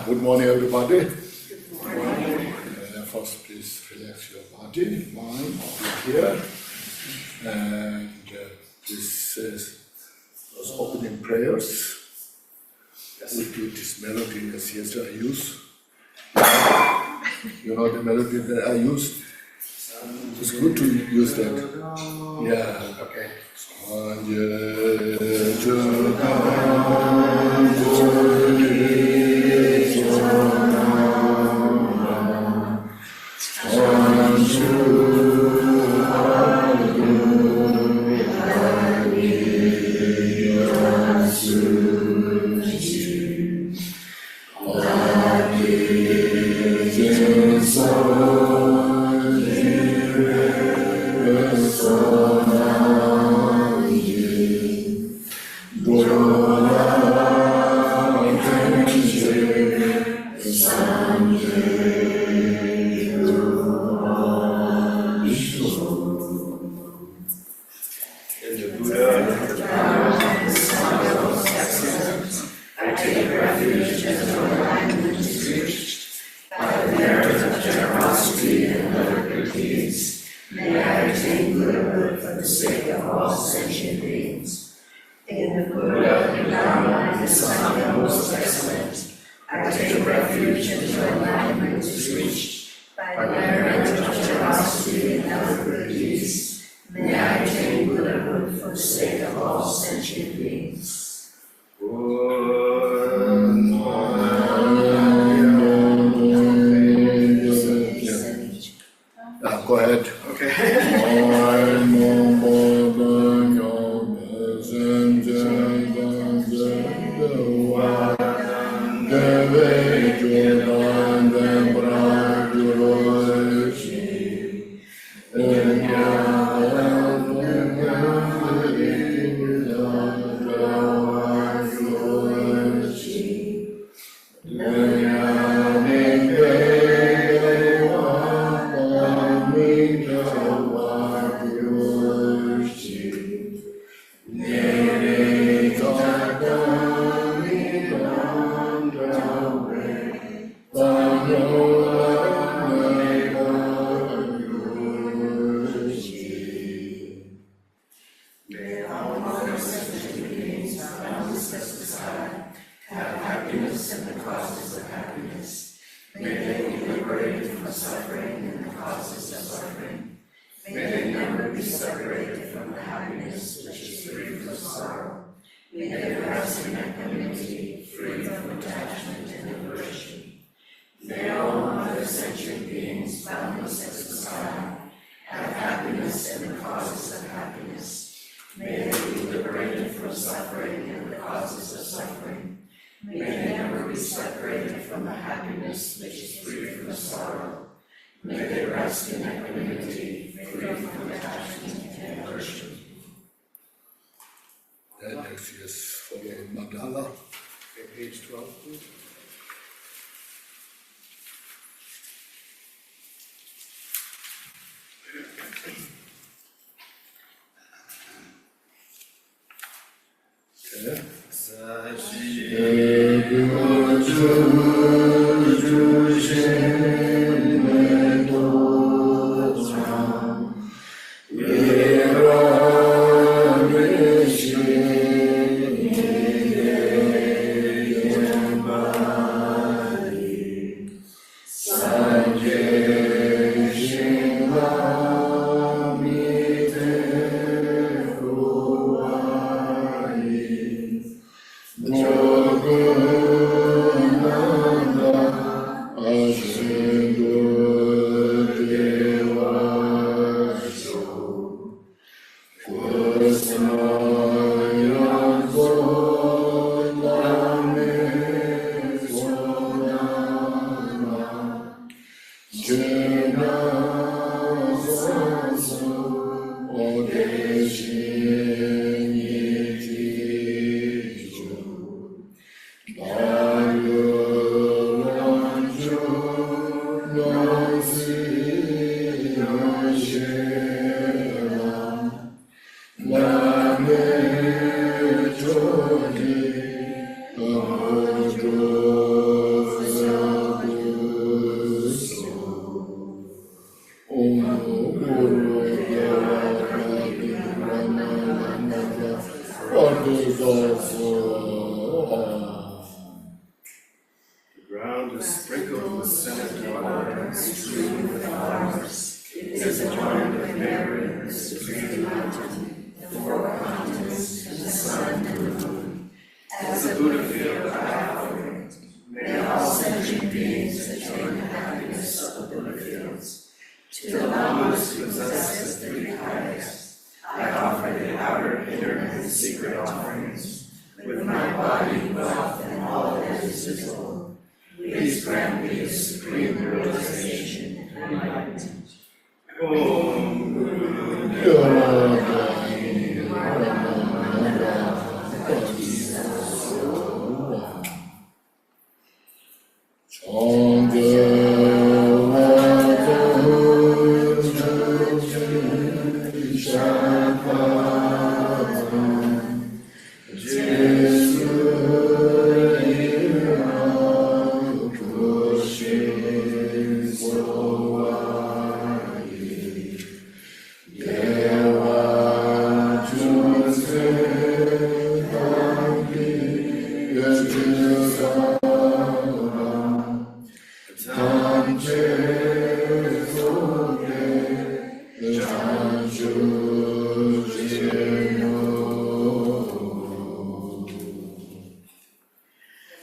Good morning, everybody. Good morning. First, please relax your body, mind, here. And this is those opening prayers. We do this melody as yesterday I use. You know the melody that I use? It's good to use that. Yeah. Okay. Go ahead. Next is for the mandala. Okay, page 12, please. ground is sprinkled with scented water, strewn with flowers. It is adorned with Mary, the supreme mountain, the four continents, and the sun and the moon. As a Buddha field I offer it. May all sentient beings attain the happiness of the Buddha fields. To the Lamas who possess the three kayas, I offer the outer, inner, and secret offerings. With my body, wealth, and all that is visible, please grant me supreme realization and enlightenment. Om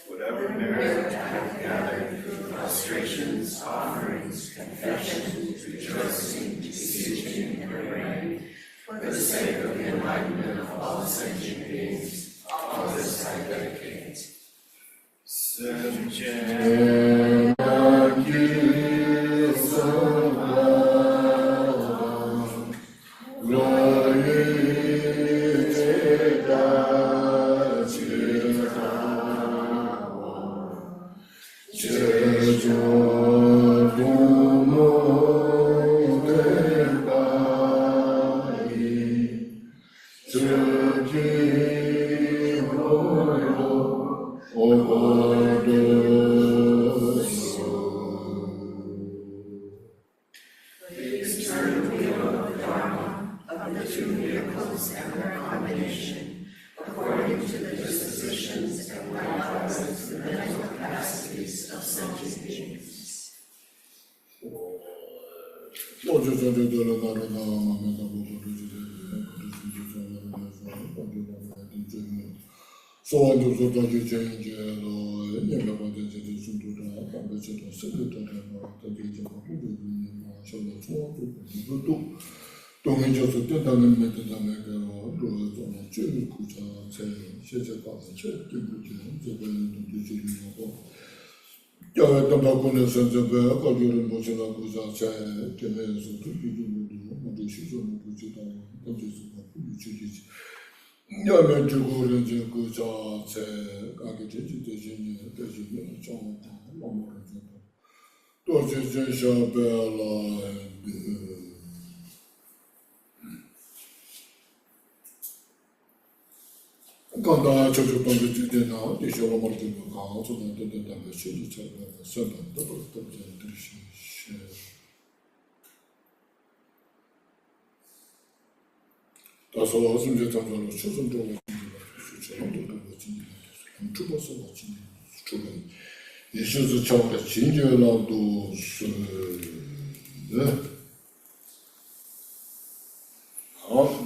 Whatever merit I have gathered through prostrations, offerings, confessions, rejoicing, beseeching, and praying, for the sake of the enlightenment of all sentient beings, all this I dedicate.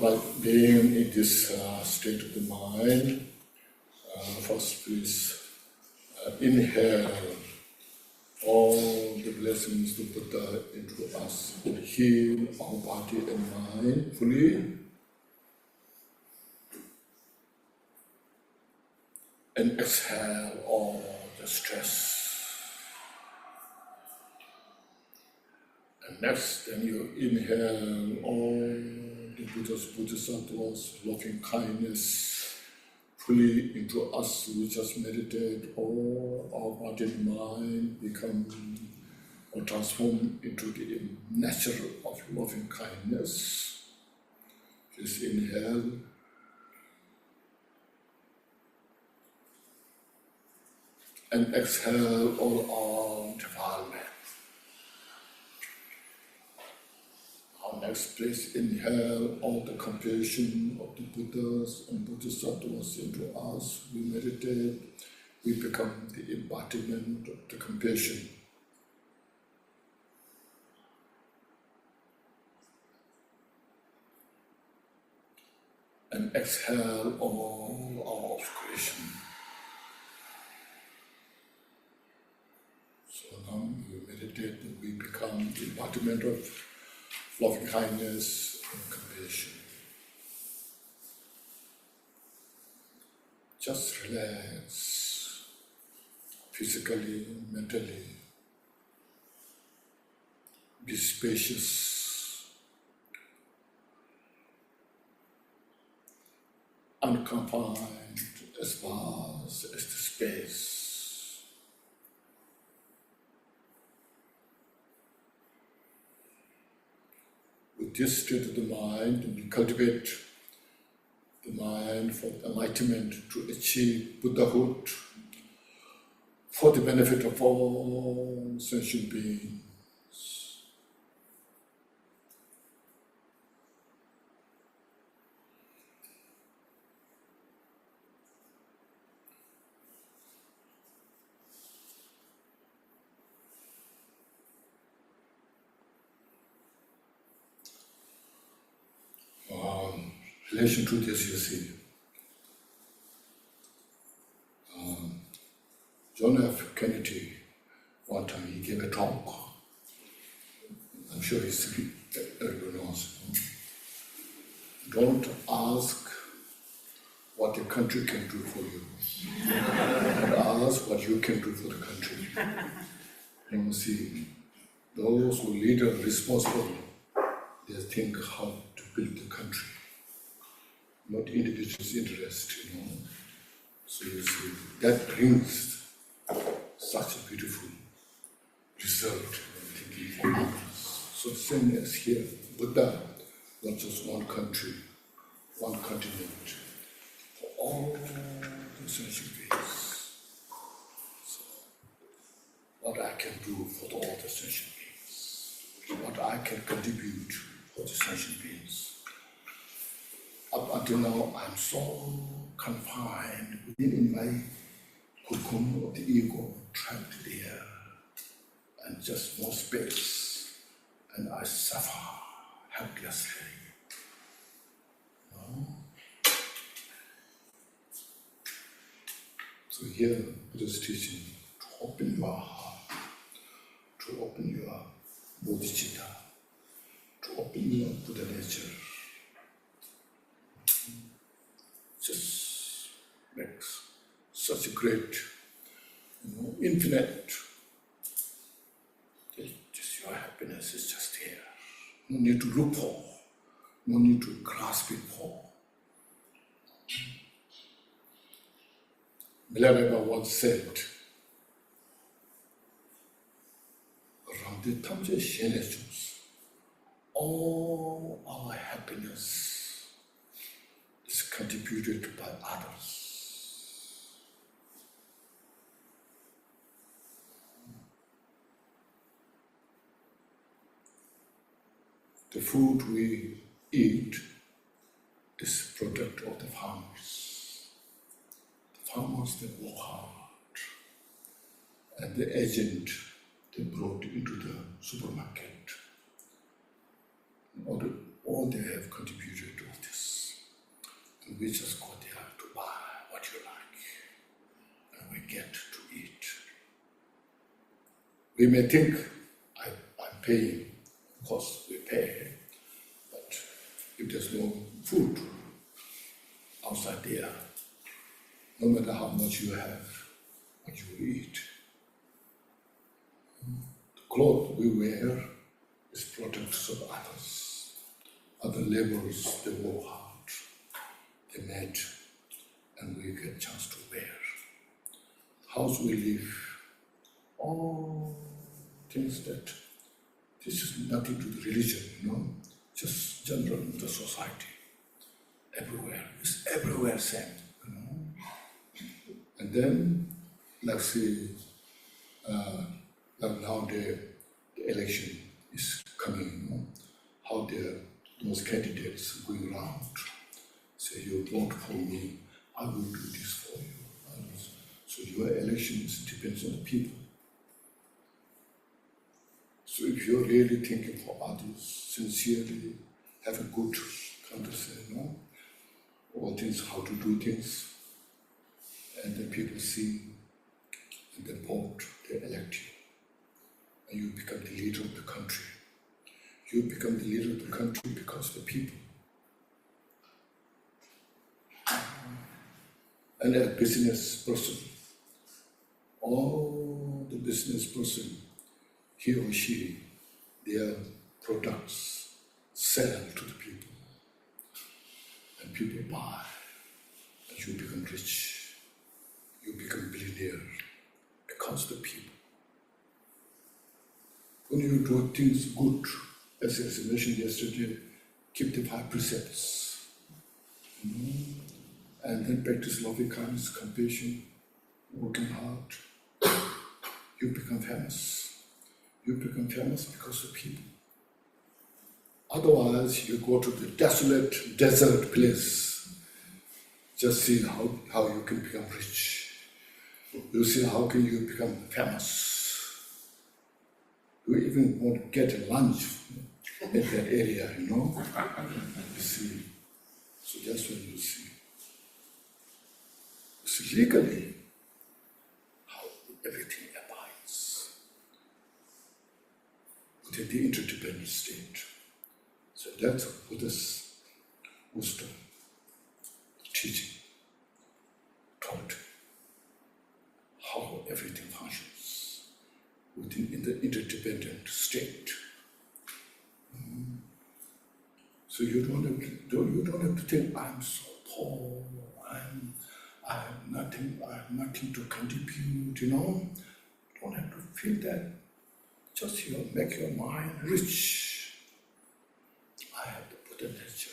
By being in this state of the mind, first please inhale all the blessings of Buddha into us, heal our body and mind fully, and exhale all the stress. And next, then you inhale all the Buddha's bodhisattvas, loving kindness, fully into us. We just meditate, all our body and mind become or transform into the nature of loving kindness. Just inhale. And exhale all our defilement. Next, please inhale all the compassion of the Buddhas and Bodhisattvas into us. We meditate, we become the embodiment of the compassion. And exhale all our obscuration. So now we meditate and we become the embodiment of loving kindness and compassion. Just relax, physically, mentally. Be spacious, unconfined, as vast as the space. With this state of the mind, we cultivate the mind for enlightenment to achieve Buddhahood for the benefit of all sentient beings. In relation to this, you see, John F. Kennedy, one time he gave a talk. I'm sure everyone knows. Don't ask what your country can do for you, but ask what you can do for the country. You see, those who lead are responsible, they think how to build the country, not individual's interest, So you see, that brings such a beautiful result thinking for others. So the same as here, Buddha, not just one country, one continent, for all the sentient beings. So what I can do for all the sentient beings, what I can contribute for the sentient beings. Up until now, I'm so confined within my cocoon of the ego, trapped there, and just no space, and I suffer helplessly. So here, Buddha is teaching to open your heart, to open your bodhicitta, to open your Buddha nature. Just makes such a great, infinite. Just your happiness is just here. No need to look for, no need to grasp it for. Milarepa once said, Ramde Tamje Shenechus, all our happiness is contributed by others. The food we eat is product of the farmers. The farmers, they work hard. And the agent, they brought into the supermarket. All they have contributed to this. And we just go there to buy what you like. And we get to eat. We may think, I'm paying. Of course, we pay. But if there's no food outside there, no matter how much you have, what you will eat. The clothes we wear is products of others. Other laborers, they work hard, they made, and we get a chance to wear. The house we live, all things that, this is nothing to the religion, just general in the society. Everywhere, it's everywhere same, And then, let's say, like now the election is coming, how those candidates going around, say, you vote for me, I will do this for you. So your elections depends on the people. So if you're really thinking for others, sincerely, have a good conversation, all things, how to do things, and then people see, and then vote, they elect you, and you become the leader of the country. You become the leader of the country because of the people. And a business person, all the business person, he or she, their products sell to the people, and people buy, and you become rich, you become billionaire because of the people. When you do things good, as I mentioned yesterday, keep the 5 precepts, and then practice loving kindness, compassion, working hard, you become famous. You become famous because of people. Otherwise, you go to the desolate desert place. Just see how you can become rich. You see how can you become famous. You even won't get lunch at that area, You see. So that's when you see. It's legally how everything abides within the interdependent state. So that's Buddha's wisdom, teaching, taught how everything functions within the interdependent state. So you don't have to think, I'm so poor, I have nothing to contribute, Don't have to feel that. Just make your mind rich. I have the Buddha nature.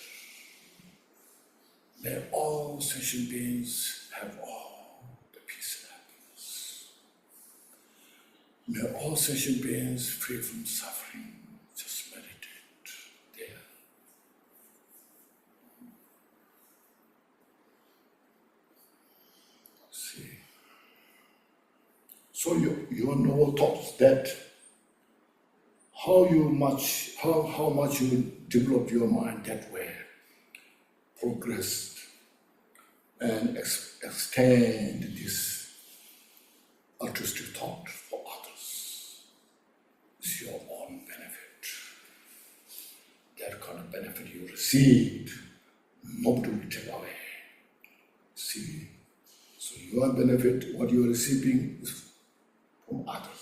May all sentient beings have all the peace and happiness. May all sentient beings free from suffering. Just meditate there. See. So your noble thoughts that how much you develop your mind that way, progress and extend this altruistic thought for others. It's your own benefit. That kind of benefit you received, nobody will take away. See, so your benefit, what you are receiving is from others.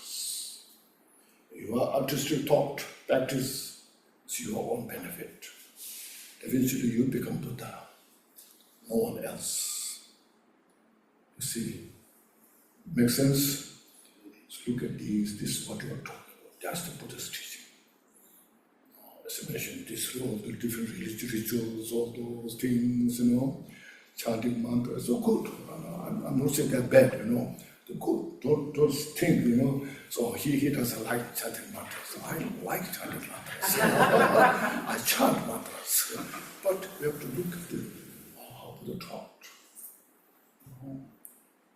Your altruistic thought, practice is your own benefit. Eventually you become Buddha, no one else. You see, makes sense? So look at these, this is what you are talking about. That's the Buddha's teaching. As I mentioned, all the different religious rituals, all those things, chanting mantras, so good. I'm not saying that bad, They're good. Don't think, So he doesn't like chanting mantras. I like chanting mantras. I chant mantras. But we have to look at how Buddha taught.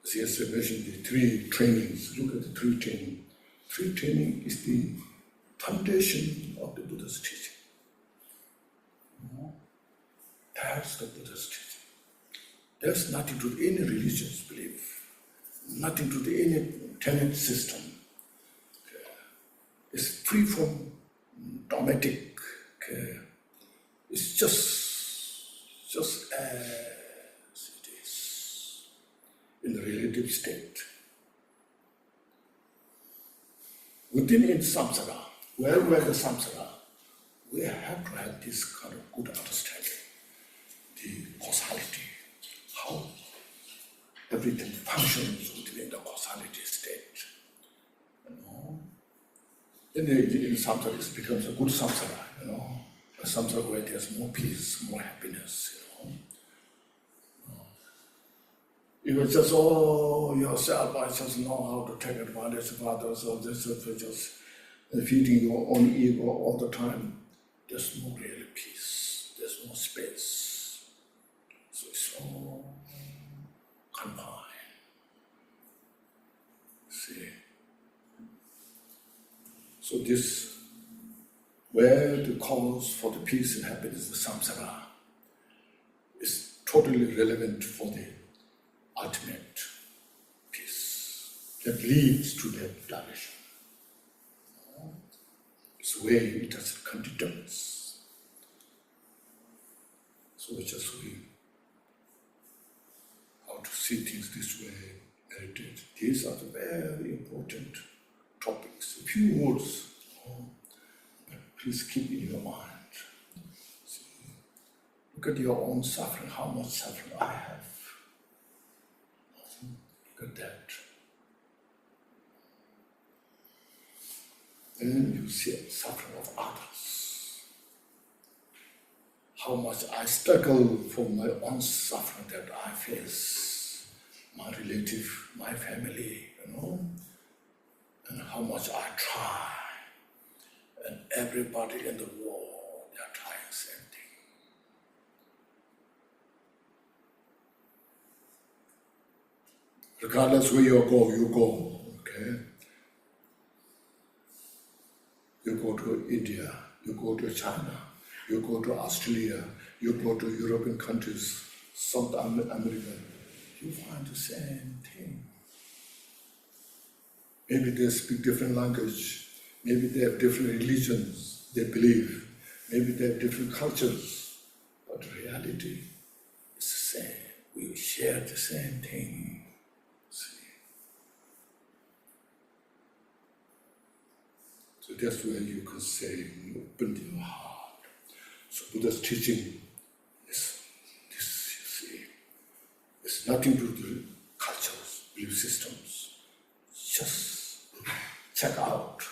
As yesterday mentioned, the 3 trainings. Look at the 3 training. 3 training is the foundation of the Buddha's teaching. That's the Buddha's teaching. There's nothing to any religious belief, nothing to any tenet system. It's free from dogmatic. It's just as it is in the relative state. Within in samsara, where we are the samsara, we have to have this kind of good understanding, the causality, how everything functions within the causality state. Then in samsara it becomes a good samsara, a samsara where there's more peace, more happiness, If it's just, yourself, I just know how to take advantage of others, or this, just feeding your own ego all the time, there's no real peace, there's no space. So it's all confined. See? So this, where the cause for the peace and happiness, the samsara, is totally relevant for the ultimate peace that leads to that direction. It's where it has continuance. So we just how to see things this way, meditate. These are the very important topics. A few words, but please keep in your mind. See, look at your own suffering, how much suffering I have. Look at that. Then you see the suffering of others. How much I struggle for my own suffering that I face, my relative, my family, and how much I try. And everybody in the world, they are trying the same thing. Regardless where you go, okay? You go to India, you go to China, you go to Australia, you go to European countries, South America, you find the same thing. Maybe they speak different language, maybe they have different religions, they believe, maybe they have different cultures, but the reality is the same. We share the same thing. See? So that's where you can say, you open your heart. So Buddha's teaching is this, you see. It's nothing to do with cultures, belief systems. Just check out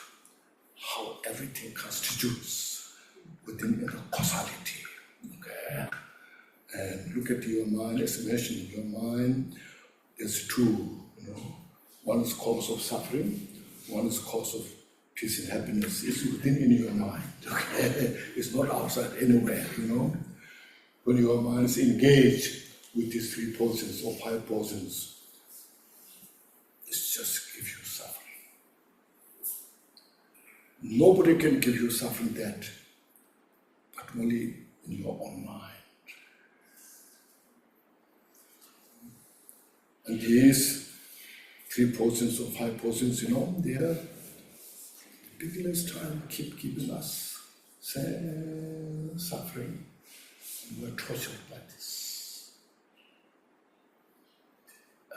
how everything constitutes within the causality. Okay? And look at your mind, as mentioned, your mind, there's two, One is cause of suffering, one is cause of peace and happiness. It's within in your mind, okay? It's not outside anywhere, When your mind is engaged with these 3 portions or 5 portions, it just gives you suffering. Nobody can give you suffering that, but only in your own mind. And these 3 portions or 5 portions, they are beginner's time keep giving us suffering, and we're tortured like this.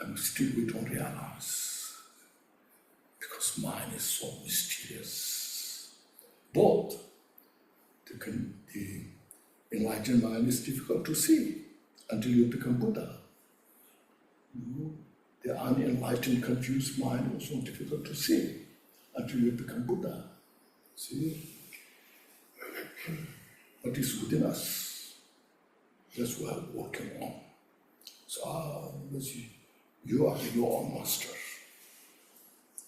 And still we don't realize, because mind is so mysterious. Both the enlightened mind is difficult to see until you become Buddha. The unenlightened, confused mind is also difficult to see until you become Buddha. See? But it's within us. That's what we're working on. So, you are your own master.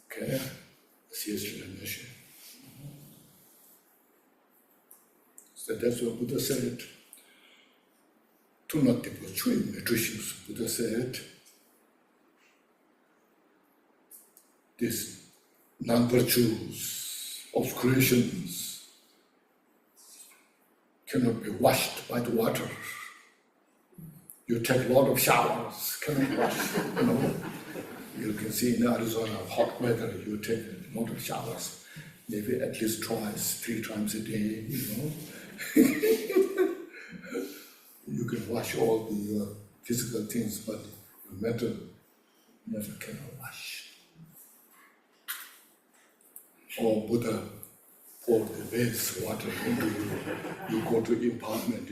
Okay? As yesterday mentioned. So that's what Buddha said. Do not debauchery metricians. Buddha said, these non-virtues, obscurations, cannot be washed by the water. You take a lot of showers, cannot wash, You can see in Arizona, hot weather, you take a lot of showers, maybe at least twice, 3 times a day, You can wash all the physical things, but your mental never cannot wash. Or Buddha poured the base water into you go to impartment,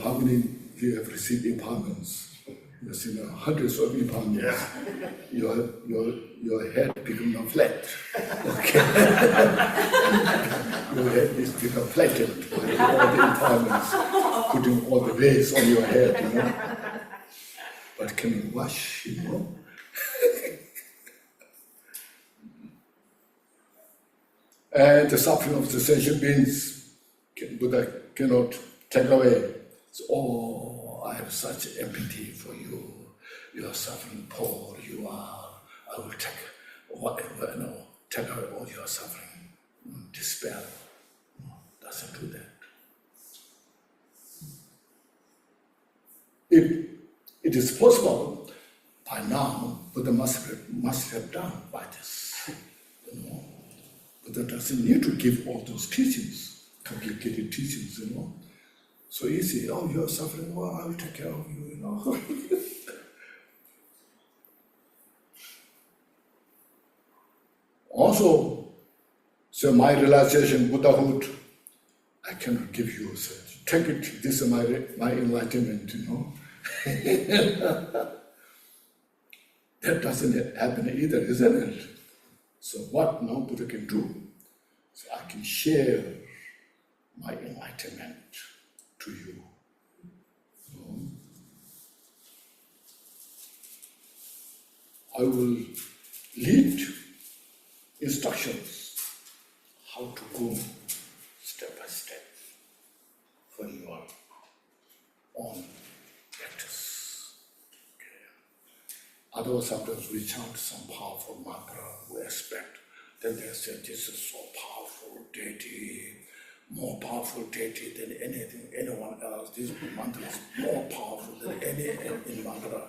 How many of you have received impartments? You've seen hundreds of impartments. Your head becomes flat. Okay. Your head is become flattened by all the impartments, putting all the base on your head, But can you wash, And the suffering of the sentient beings, Buddha cannot take away. So, I have such empathy for you. You are suffering, poor you are. I will take take away all your suffering, despair. Doesn't do that. If it is possible, by now, Buddha must have done by this. Buddha doesn't need to give all those teachings, complicated teachings, So easy, oh, you're suffering, well, I'll take care of you, Also, so my realization, Buddhahood, I cannot give you a sense. Take it, this is my enlightenment, That doesn't happen either, isn't it? So what now Buddha can do? So I can share my enlightenment to you. I will lead instructions how to go step by step for your own practice. Okay. Others sometimes we chant some powerful mantra, we expect. Then they say, this is so powerful deity, more powerful deity than anyone else. This mantra is more powerful than any mantra.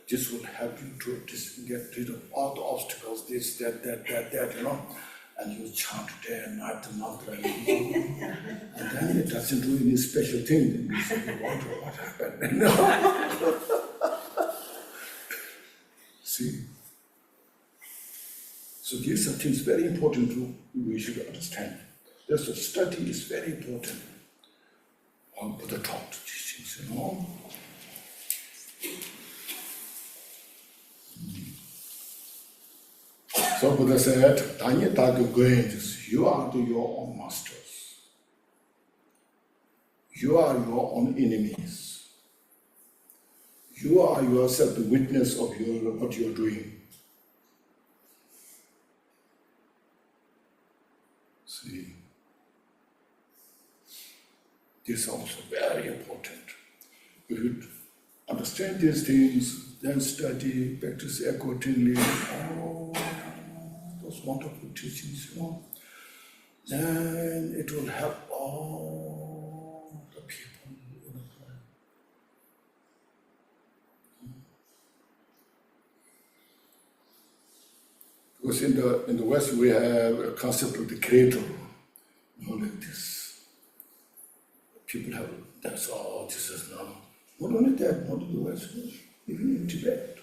This will help you to get rid of all the obstacles, this, that, and you chant day and night the mantra, and then it doesn't do any special thing. Then you say, what happened? See? So these are things very important we should understand. This study is very important. Buddha taught these things, So Buddha said, you are your own masters. You are your own enemies. You are yourself the witness of what you are doing. See, this is also very important. If you understand these things, then study, practice accordingly. Those wonderful teachings, then it will help all the people in the planet. Because in the West we have a concept of the creator, like this. People have, that's all, this is not only that, not in the West, even in Tibet.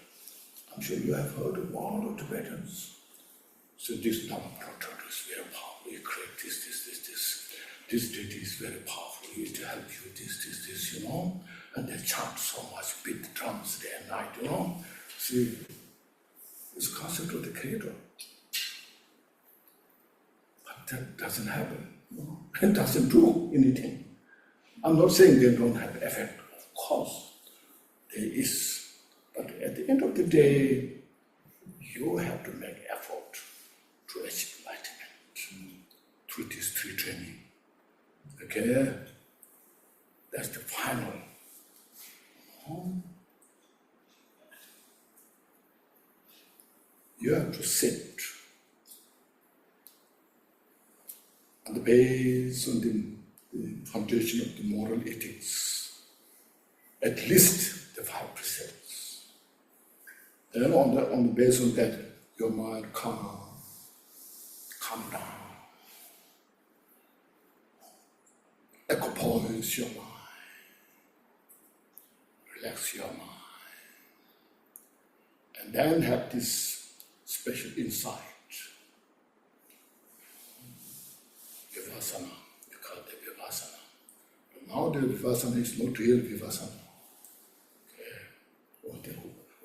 I'm sure you have heard of all the Tibetans. So this Dhamma protocol is very powerful. You create this. This deity is very powerful. He is to help you, this, And they chant so much, beat the drums day and night, See, it's the concept of the creator. But that doesn't happen, It doesn't do anything. I'm not saying they don't have effect. Of course, there is. But at the end of the day, you have to make effort to achieve enlightenment through this 3 training. Okay? That's the final. You have to sit on the base, on the foundation of the moral ethics, at least the 5 precepts. Then on the base of that, your mind calm down. Equipoise your mind. Relax your mind. And then have this special insight. Vipassana, you call it Vipassana. But now the Vipassana is not real Vipassana. Okay.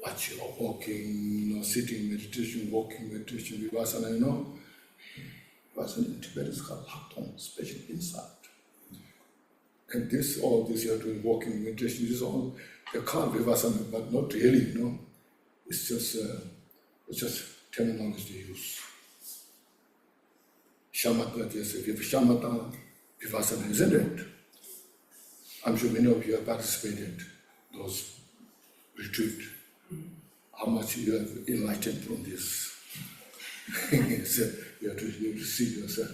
Watch your walking, sitting meditation, walking meditation, Vipassana, Vipassana in Tibet is called Hakton, special insight. And all this you're doing, walking meditation, this is all, you call Vipassana, but not really, It's just terminology they use. Shamatha, they say, Shamatha, Vipassana, isn't it? I'm sure many of you have participated in those retreats. How much you have enlightened from this. So you have to see yourself,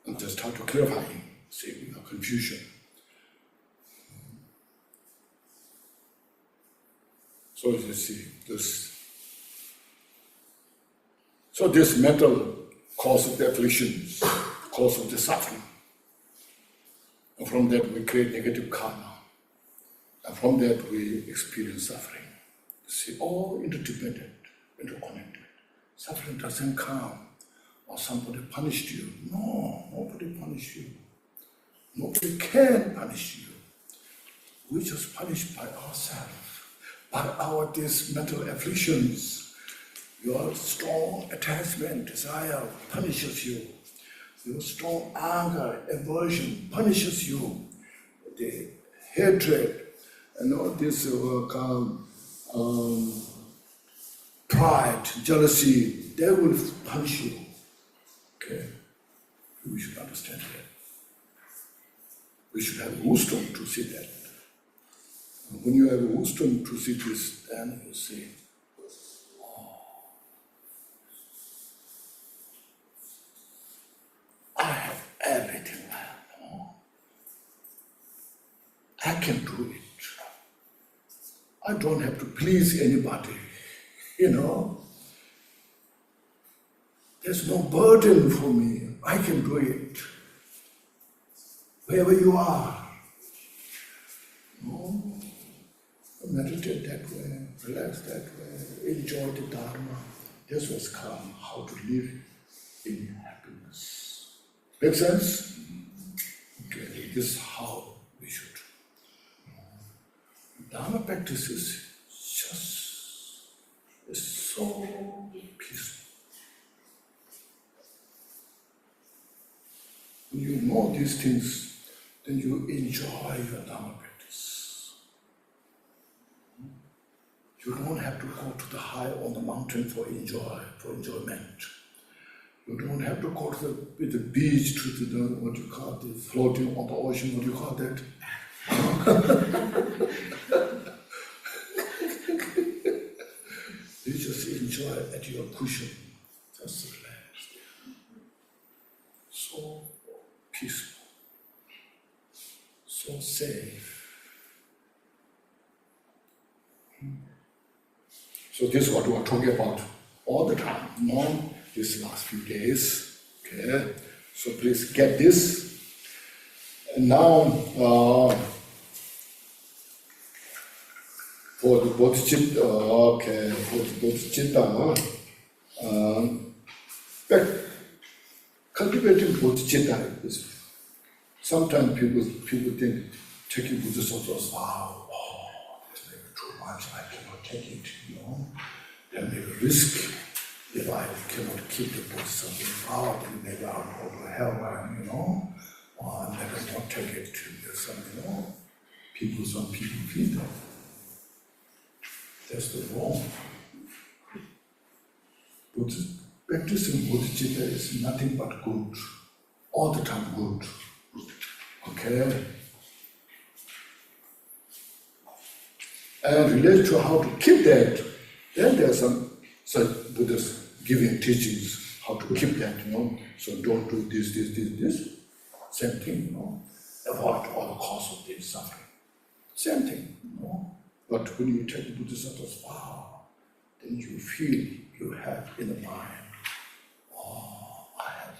and just try to clarify, see, confusion. So you see this. So this mental cause of the afflictions, cause of the suffering. And from that we create negative karma. And from that we experience suffering. You see, all interdependent, interconnected. Suffering doesn't come or somebody punished you. No, nobody punished you. Nobody can punish you. We just punished by ourselves, by our these mental afflictions. Your strong attachment, desire punishes you. Your strong anger, aversion punishes you. The hatred, and all this pride, jealousy, they will punish you. Okay? We should understand that. We should have wisdom to see that. And when you have wisdom to see this, then you see, I have everything I know. I can do it. I don't have to please anybody, There's no burden for me. I can do it. Wherever you are. Meditate that way, relax that way, enjoy the Dharma. This was come, how to live in happiness. Make sense? Okay, this is how we should. Dharma practice is so peaceful. When you know these things, then you enjoy your Dharma practice. You don't have to go to the high on the mountain for enjoyment. You don't have to go to the beach, to the what you call the floating on the ocean, what do you call that? You just enjoy at your cushion, just relax. So peaceful, so safe. So this is what we are talking about all the time, these last few days. Okay, so please get this. And now, for the bodhicitta, but cultivating bodhicitta is sometimes people think taking bodhisattvas, wow, that's maybe too much, I cannot take it, There may be risk if I cannot keep the bodhisattva out, then maybe I'll go to hell, or I never not take it to some, some people feel that. That's the wrong. Practicing bodhicitta is nothing but good, all the time good. Okay? And related to how to keep that, then there are some Buddha's giving teachings how to keep that, So don't do this. Same thing, Avoid all the cause of this suffering. Same thing, But when you take the bodhisattvas, wow, then you feel you have in the mind, I have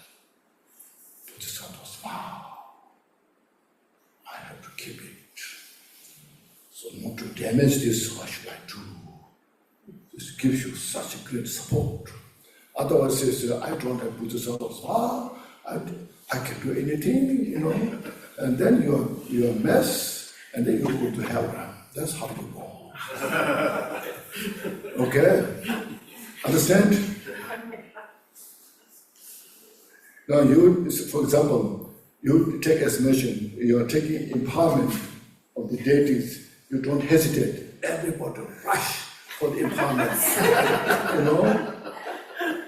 bodhisattvas, wow, I have to keep it. So not to damage this, what should I do? This gives you such a great support. Otherwise, says, I don't have bodhisattvas, I can do anything, and then you're a mess, and then you go to hell. That's how you go. Okay? Understand? Now for example, you take as mentioned, you are taking empowerment of the deities, you don't hesitate. Everybody rush for the empowerment.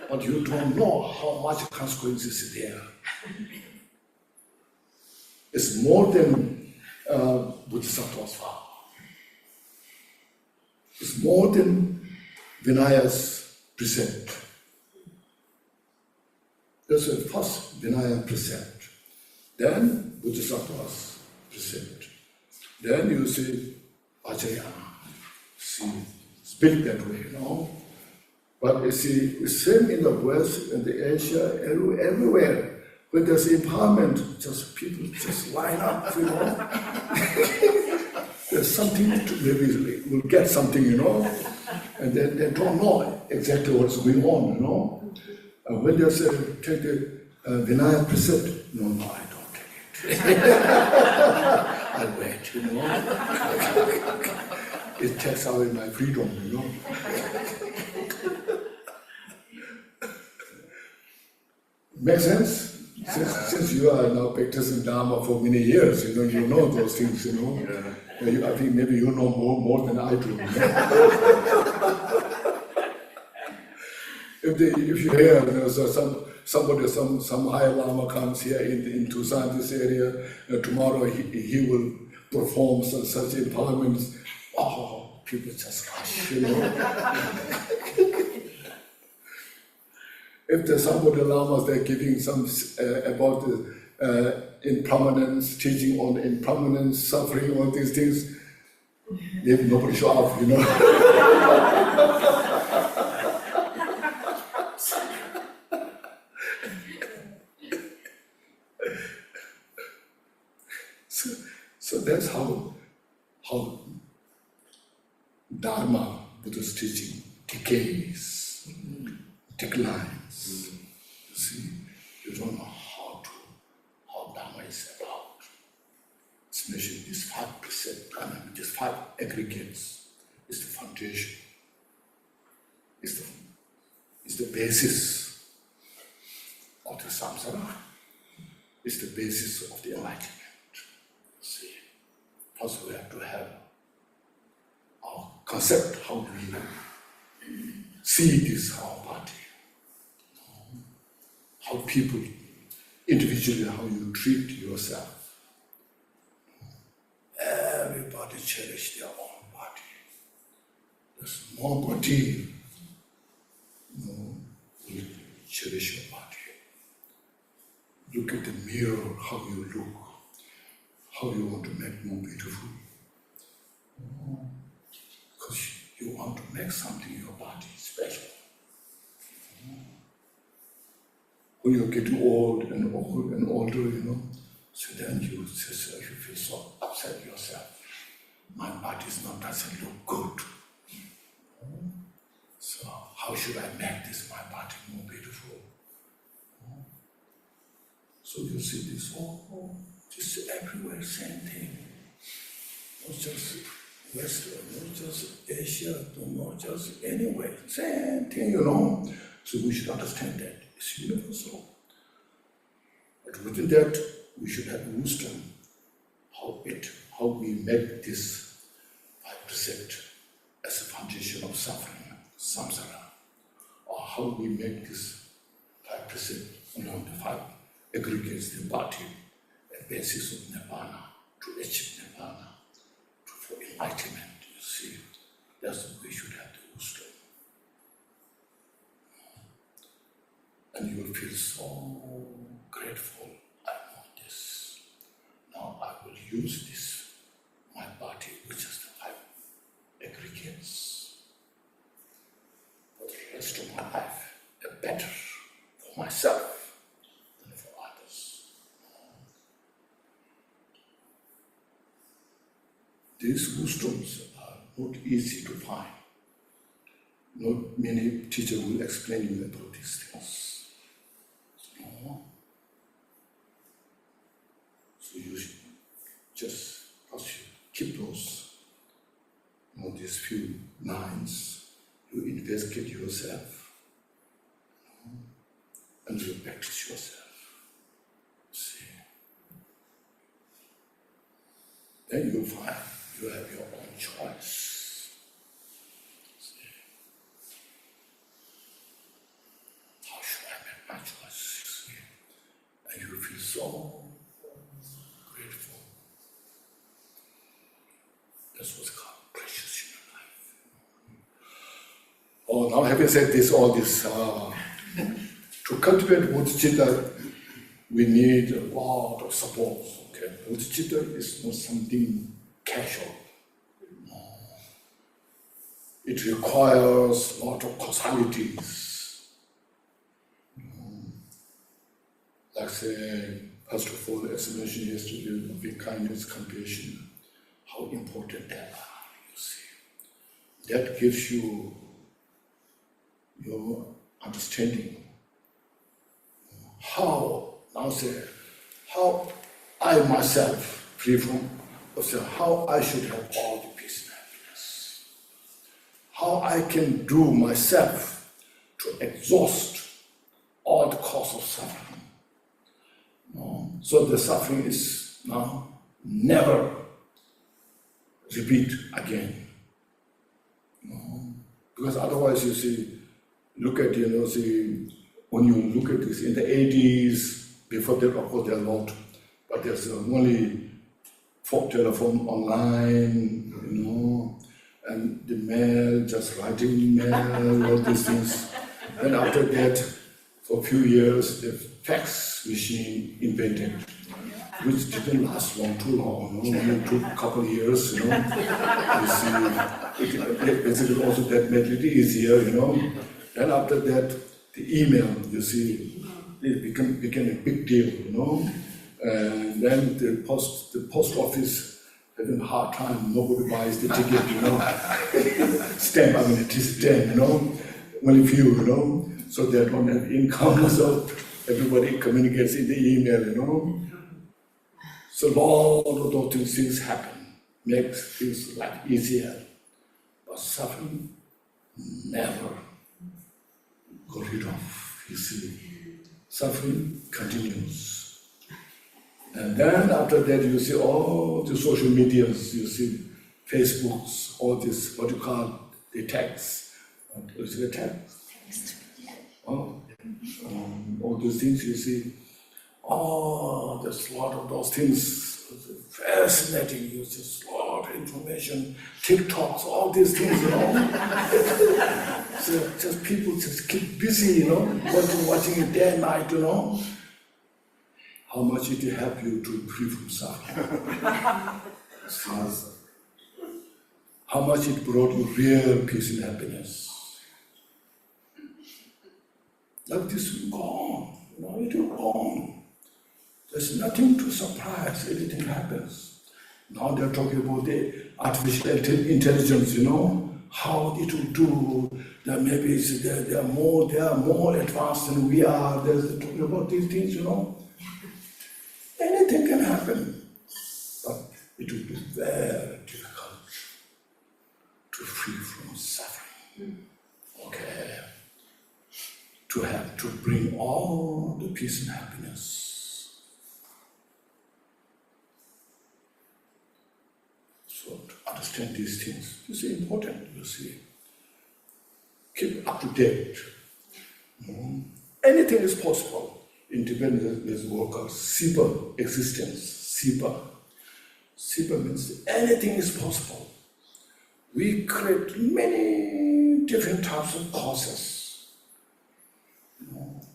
But you don't know how much consequences is there. It's more than Bodhisattva's vow. It's more than Vinaya's precept. That's the first Vinaya precept. Then Bodhisattva's precept. Then you see Vajrayana. See, speak that way, you know. But you see, it's same in the West, in the Asia, everywhere. When there's empowerment, just people just line up, you know. There's something to maybe we'll get something, you know, and then they don't know exactly what's going on, you know. When they say take the Vinaya precept, no, I don't take it. I'll wait, you know. It takes away my freedom, you know. Makes sense? Since you are now practicing Dharma for many years, you know those things, you know. Yeah. I think maybe you know more than I do. You know? If you hear some high Lama comes here in Tucson, this area, tomorrow he will perform such empowerments. Oh, people just rush, you know. If there's somebody Lamas, they're giving some about the impermanence, teaching on impermanence, suffering, all these things, maybe nobody show up, you know. So that's how Dharma, Buddha's teaching, decays, declines. You see, you don't know how Dharma is about. It's mentioned these 5 precepts, these 5 aggregates is the foundation, is the basis of the samsara, is the basis of the enlightenment. See, first we have to have our concept, how we see this our body, how people individually, how you treat yourself. Everybody cherish their own body. There's nobody will cherish your body. Look at the mirror, how you look, how you want to make more beautiful. Because you want to make something in your body special. When you're getting old and older, you know, so then you feel so upset yourself. My body doesn't look good. So how should I make this my body more beautiful? So you see this, just everywhere, same thing. Not just Western, not just Asia, not just anywhere, same thing, you know. So we should understand that it's universal. But within that, we should have wisdom, how we make this 5 precepts as a foundation of suffering, samsara, or how we make this 5 precepts, the 5 aggregates the body, a basis of nirvana, to achieve nirvana, for enlightenment, you see. That's the way we should have the wisdom. And you will feel so grateful. I know this. Now I will use this, my body, which is the 5 aggregates, for the rest of my life, better for myself than for others. These wisdoms are not easy to find. Not many teachers will explain you about these things. So you should just keep those, these few lines. You investigate yourself, and you practice yourself. See, then you'll find you have your own choice. See, how should I make my choice? See, and you feel so grateful. That's what's called precious in your life. Now, having said this, all this, to cultivate bodhicitta, we need a lot of support. Okay, bodhicitta is not something casual. No. It requires a lot of causalities. Like say, first of all, as I mentioned yesterday, loving kindness, compassion, how important they are, you see. That gives you your understanding. How I myself, free from, how I should have all the peace and happiness. How I can do myself to exhaust all the cause of suffering. So the suffering is now never repeat again. Because otherwise you see, look at, when you look at this in the 80s, before that, of course, there are a lot, but there's only folk telephone online, and the mail, just writing email, all these things. And after that, for a few years, the fax machine invented, which didn't last too long, only took a couple of years, You see, basically also that made it easier, And after that, the email, you see, it became a big deal, And then the post office having a hard time, nobody buys the ticket, stamp, it is stamp, only few, so they don't have income, so everybody communicates in the email, So a lot of those things happen, makes things like easier, but suffering never go rid of, you see. Suffering continues. And then after that you see all the social medias, you see Facebooks, all this, what you call the text. What is it, text? All those things you see. Oh, there's a lot of those things. Fascinating, you see a lot of information, TikToks, all these things, So just people just keep busy, watching it day and night, How much it will help you to free from suffering? How much it brought you real peace and happiness? Like this will go on, it will go on. There's nothing to surprise, anything happens. Now they're talking about the artificial intelligence, how it will do, that maybe they are more advanced than we are. They're talking about these things, Anything can happen, but it will be very difficult to free from suffering. Okay, to bring all the peace and happiness. So to understand these things, this is important, you see. Keep up to date. Anything is possible. In Tibetan, there's a word called Sipa existence. Sipa means anything is possible. We create many different types of causes.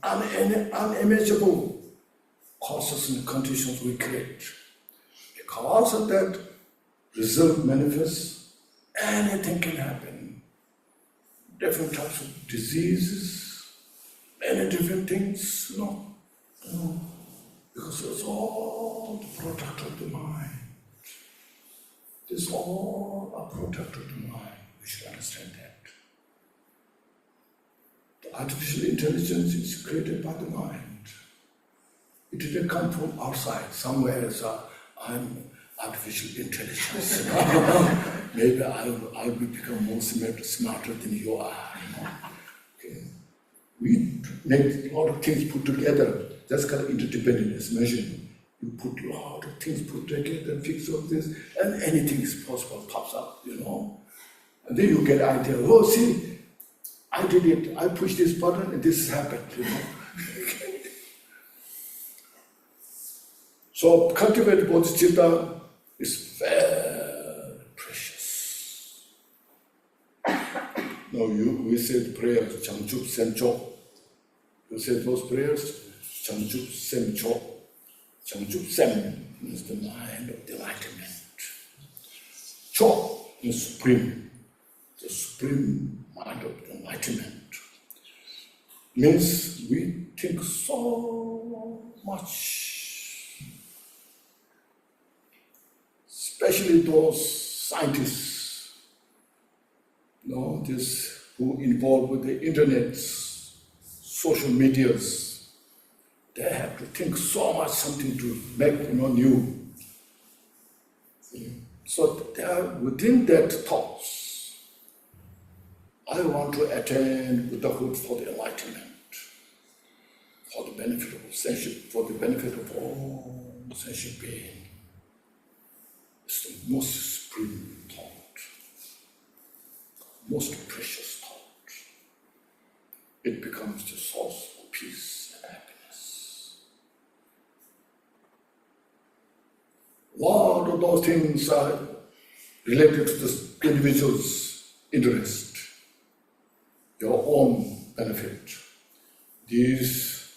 Unimaginable causes and conditions we create. Because of that, result manifests, anything can happen. Different types of diseases, many different things, because it's all the product of the mind. It's all a product of the mind. We should understand that. The artificial intelligence is created by the mind. It didn't come from outside, somewhere else. I'm artificial intelligence. Maybe I will become more smarter than you are. Okay. We make a lot of things put together. That's called interdependence measurement. You put a lot of things put together and fix all this, and anything is possible, pops up, And then you get idea, see, I did it, I pushed this button and this happened, So cultivate bodhicitta is very precious. we said prayers, Changchup Semchok. You said those prayers, Changchup Semchok. Changchup Sem is the mind of enlightenment. Chok is supreme, the supreme mind of enlightenment. Means we think so much, especially those scientists, this who involved with the internet, social medias. They have to think so much something to make new. So they are within that thoughts. I want to attain Buddhahood for the enlightenment, for the benefit of sentient, for the benefit of all sentient beings. It's the most supreme thought, most precious thought. It becomes the source of peace and happiness. A lot of those things are related to the individual's interest, your own benefit. These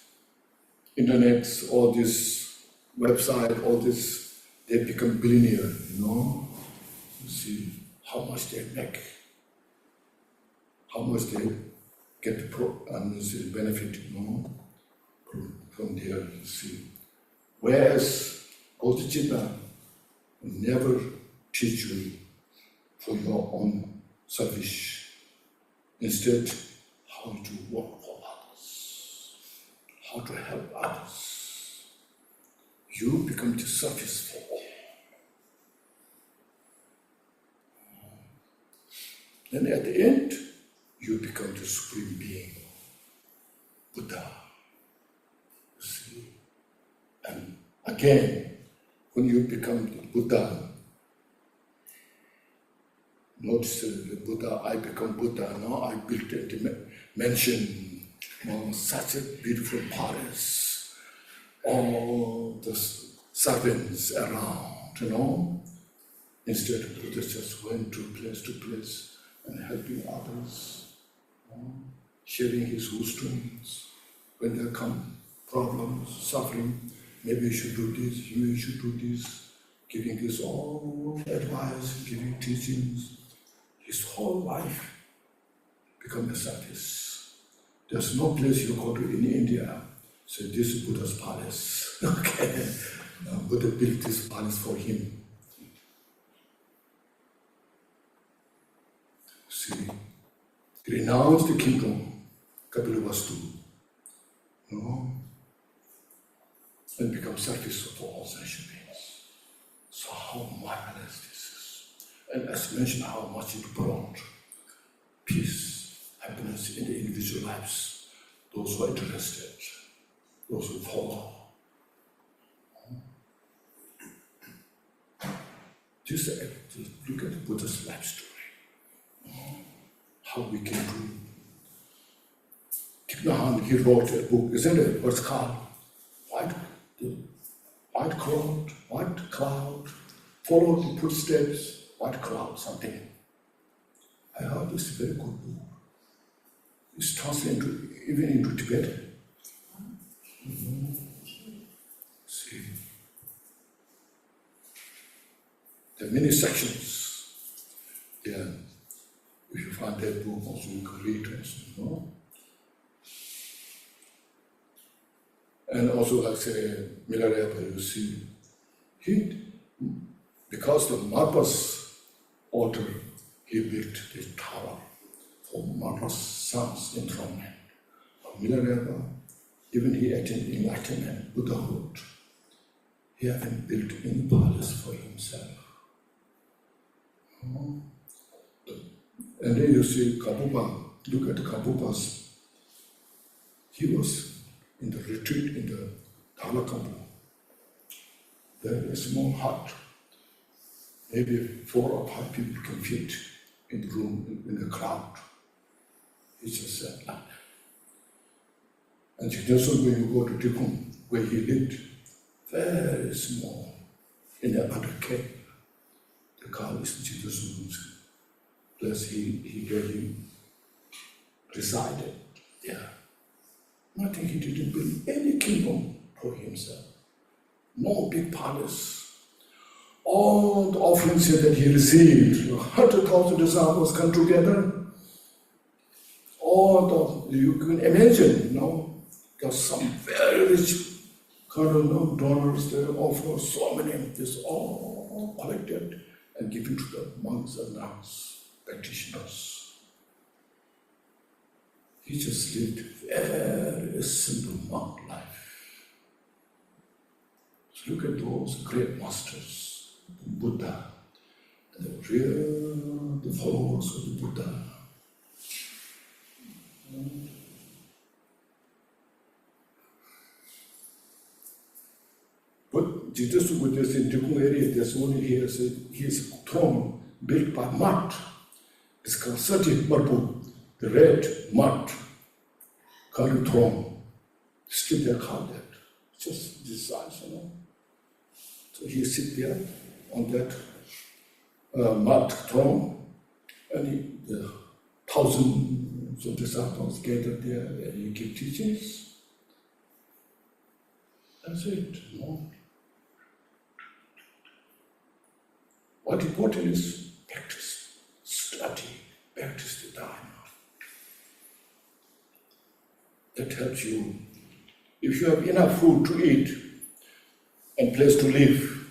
internets, all this website, all this, they become billionaire, You see how much they make, how much they get benefit, from there, you see. Whereas Bodhicitta will never teach you for your own service. Instead, how to work for others, how to help others. You become the service for all. Then at the end, you become the supreme being, Buddha. You see? And again, when you become the Buddha, notice the Buddha, I become Buddha, I built a mansion, such a beautiful palace, all the servants around, Instead, Buddha just went to place and helping others, sharing his wisdoms. When there come problems, suffering, maybe you should do this, you should do this, giving his all advice, giving teachings. His whole life become a service. There's no place you go to in India, say this is Buddha's palace. Okay, Buddha built this palace for him. See, he renounced the kingdom, Kapilavastu, and become service for all sentient beings. So how marvelous this is. And as mentioned, how much it brought peace, happiness in the individual lives, those who are interested, those who follow. Just look at the Buddha's life story. How we came to Thich Nhat Hanh, he wrote a book, isn't it? What's it called? White cloud, follow the footsteps, white cloud, something. I heard this very good book. It's translated even into Tibetan. See, there are many sections. Yeah. If you find that book, also you can read it, And also, like say, Milarepa, you see, because the Marpa's altar, he built this tower for Marpa's son's enthronement. Milarepa, even he attained enlightenment, Buddhahood. He haven't built any palace for himself. And then you see Kabupa, look at Kabupa's, he was in the retreat in the Dalakambu. There is a small hut, maybe 4 or 5 people can fit in the room, in the crowd. He just said like that. And Chitesum, when you go to Tikkun, where he lived, very small, in the under cave. The car is Chitesum's place, he gave him resided there. Nothing, he didn't build any kingdom for himself. No big palace. All the offerings that he received, 100,000 disciples come together. You can imagine, there's some very rich donors, they offer so many, this all collected and given to the monks and nuns, practitioners. He just lived very simple monk life. So look at those great masters, the Buddha, and the followers of the Buddha. But Jesus with this in Tucson area, there's only his throne built by mud. It's called Sati Marbu, the red mud, called throne. Still they call that. Just this size, So he sit there on that mud throne, and the thousands of disciples gathered there, and he gave teachings. That's it, What important is practice, study, practice the Dharma. That helps you. If you have enough food to eat and place to live,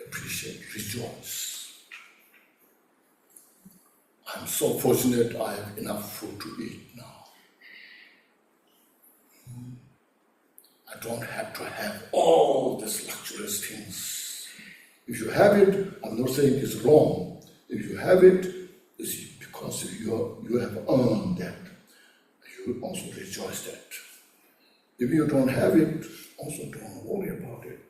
appreciate, rejoice. I'm so fortunate I have enough food to eat now. I don't have to have all these luxurious things. If you have it, I'm not saying it's wrong. If you have it, it's because you have earned that. You also rejoice that. If you don't have it, also don't worry about it.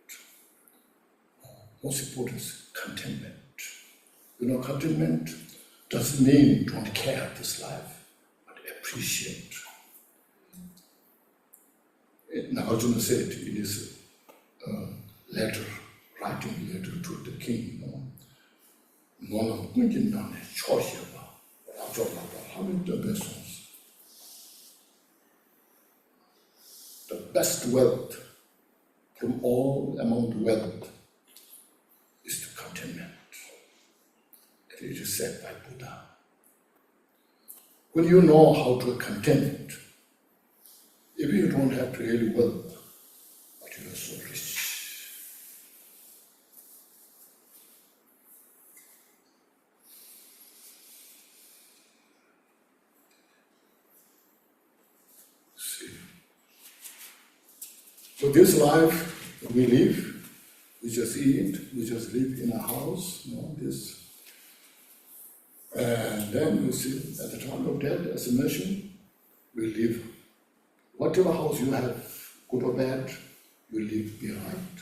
Most important is contentment. Contentment doesn't mean don't care this life, but appreciate. Nagarjuna said in his writing letter to the king, the best wealth from all among the wealth is the contentment. It is said by Buddha. When you know how to content, if you don't have really wealth, but you are so rich. See. So this life we live, we just eat, we just live in a house, this. And then you see, at the time of death, as I mentioned, we live. Whatever house you have, good or bad, you leave behind.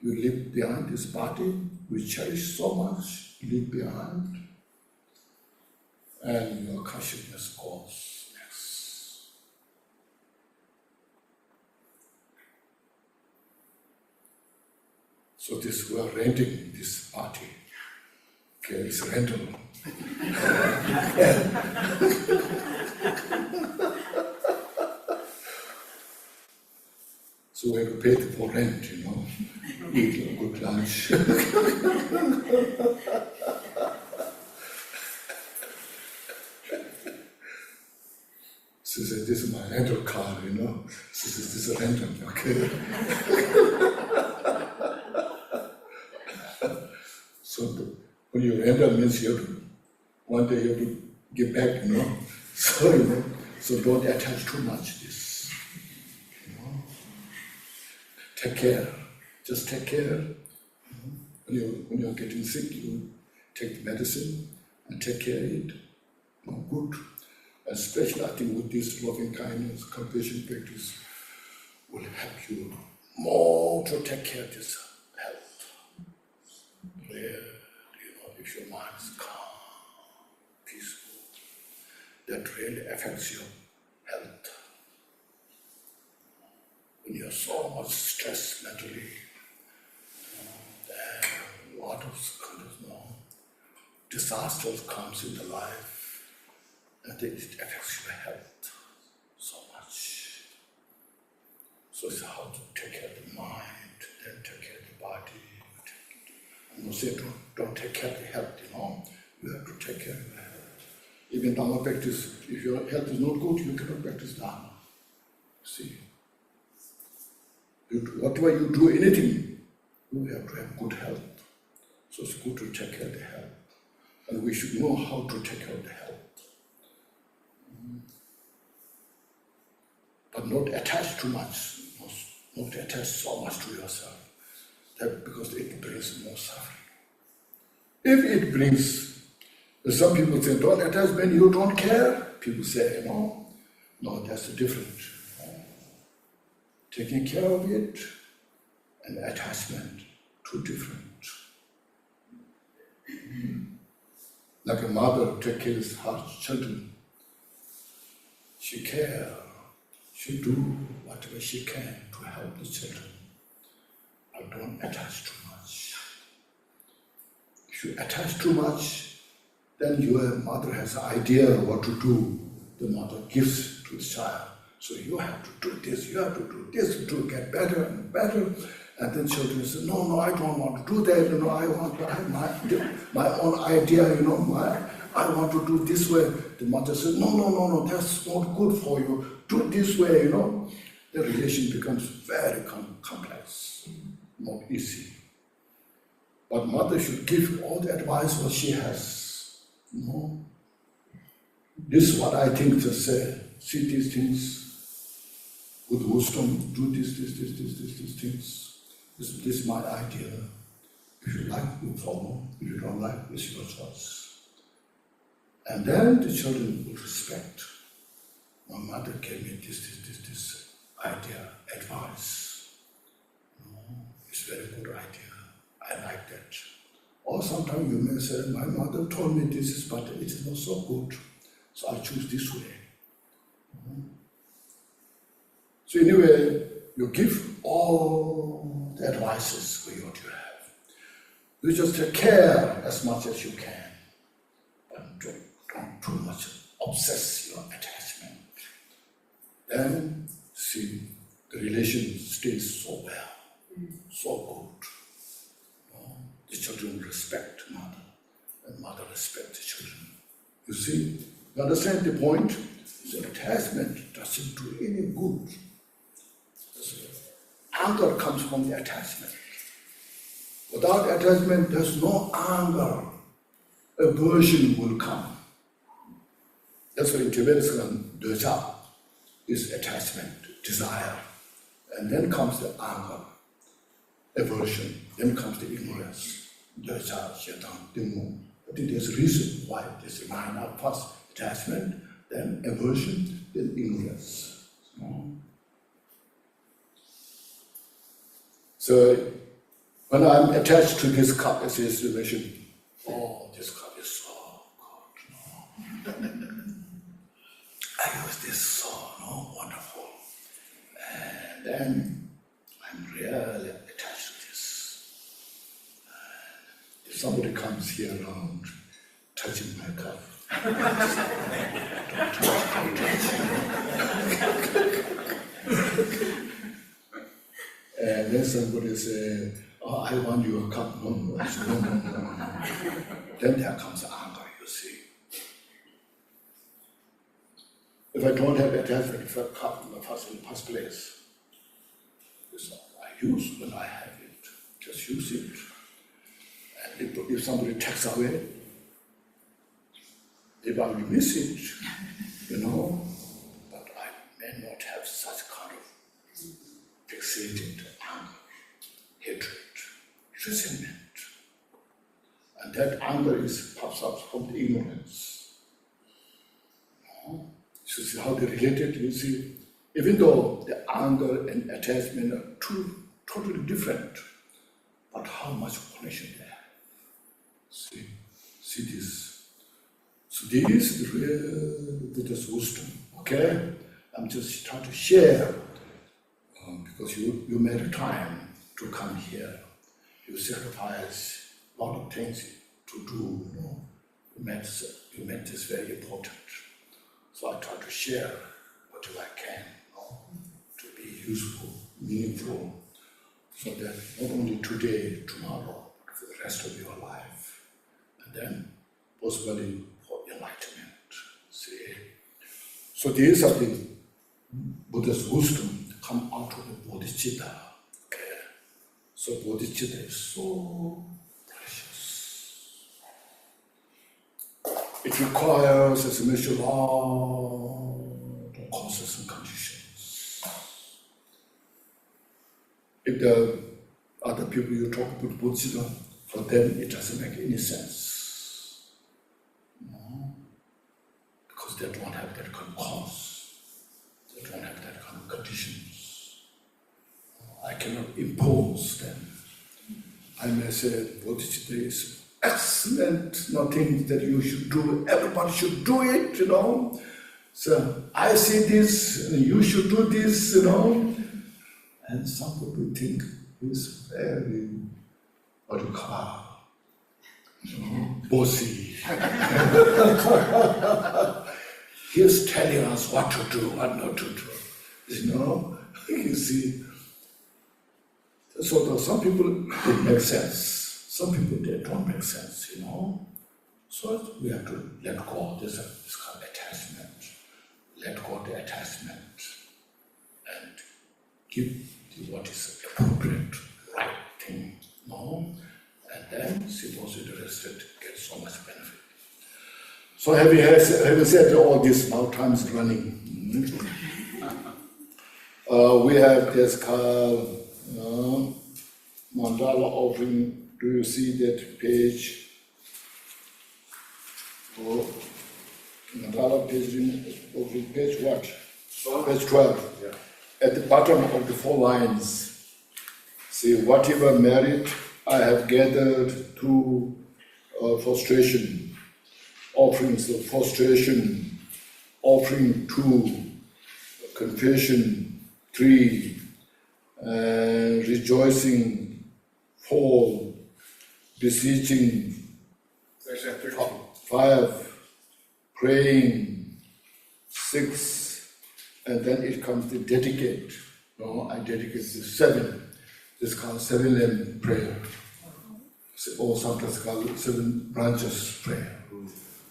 You leave behind this body, we cherish so much, leave behind. And your consciousness goes next. So this, we are renting this body. Okay, it's rental. So we have to pay for rent, eat a good lunch. She said, this is my rental car, She says, this is a rental, okay? So when you rent, means one day you have to give back, So, so don't attach too much this. Take care. Just take care. When you're getting sick, you take the medicine and take care of it. Good. Especially, I think, with this loving kindness, compassion practice will help you more to take care of this health. Really, if your mind is calm, peaceful, that really affects your health. When you're so much stressed mentally, a lot of disasters comes into life. and it affects your health so much. So it's how to take care of the mind, then take care of the body. I'm not saying don't take care of the health, You have to take care of your health. Even Dharma practice, if your health is not good, you cannot practice Dharma. See? Whatever you do, anything, you have to have good health. So it's good to take care of the health. And we should know how to take care of the health. But not attach too much, not attach so much to yourself, because it brings more suffering. If it brings, some people say, don't attach when you don't care. People say, no, that's different. Taking care of it and attachment, two different. Like a mother takes care of her children. She cares. She do whatever she can to help the children. But don't attach too much. If you attach too much, then your mother has an idea what to do. The mother gives to the child. So you have to do this, you have to do this to get better and better. And then children say, no, I don't want to do that. I have my own idea, I want to do this way. The mother says, no, that's not good for you. Do it this way, The relation becomes very complex, not easy. But mother should give all the advice what she has. This is what I think to say. See these things with wisdom, do these things. This is my idea. If you like, you follow. If you don't like, it's your choice. And then the children will respect. My mother gave me this idea, advice. It's a very good idea. I like that. Or sometimes you may say, my mother told me this, but it is not so good. So I choose this way. So anyway, you give all the advices for what you have. You just take care as much as you can, but don't too much obsess your attachment. Then see the relation stays so well, so good. The children respect mother, and mother respects the children. You see, you understand the point? The attachment doesn't do any good. Anger comes from the attachment. Without attachment, there's no anger. Aversion will come. That's why in Tibetan, deja is attachment, desire. And then comes the anger, aversion. Then comes the ignorance. Deja, shetan, dimu. But there's a reason why there's a line up first attachment, then aversion, then ignorance. So when I'm attached to this cup, as is the vision, this cup is so good. I use this so wonderful. And then I'm really attached to this. If somebody comes here around touching my cup, don't touch. And then somebody say, I want your cup. No. Then there comes anger, you see. If I don't have attachment for a cup in the first place, it's all I use when I have it. Just use it. And if somebody takes away, if I will miss it, but I may not have such kind of fixated anger, hatred, resentment. And that anger pops up from the ignorance. So see how they're related, you see, even though the anger and attachment are two totally different, but how much connection they have. See this. So this is real Buddha's wisdom, okay? I'm just trying to share, because you made time to come here. You sacrifice a lot of things to do, You made this very important. So I try to share whatever I can, to be useful, meaningful, so that not only today, tomorrow, but for the rest of your life, and then possibly for enlightenment. See? So these are the Buddha's wisdom come out of the bodhicitta. Okay? So bodhicitta is so precious. It requires, as I mentioned, a lot of causes and conditions. If the other people you talk about bodhicitta, for them it doesn't make any sense. No? Because they don't have that kind of cause. They don't have that kind of conditions. I cannot impose them. I may say bodhicitta is excellent, things that you should do, everybody should do it, So I see this, and you should do this, And some people think it's very, what you call, bossy. He's telling us what to do, what not to do. You see. So some people, it makes sense. Some people, they don't make sense, So we have to let go. This is called attachment. Let go of the attachment and give what is appropriate, right thing, And then suppose the rest get so much benefit. So having said all this, now time is running. We have this called mandala offering. Do you see that page? Mandala page what? 12. Page 12. Yeah. At the bottom of the 4 lines, see, whatever merit I have gathered through frustration, offerings of frustration, offering 2, confession 3, rejoicing 4, beseeching 5, praying 6, and then it comes to dedicate. I dedicate this 7. This is called 7 prayer, or sometimes called 7 branches prayer.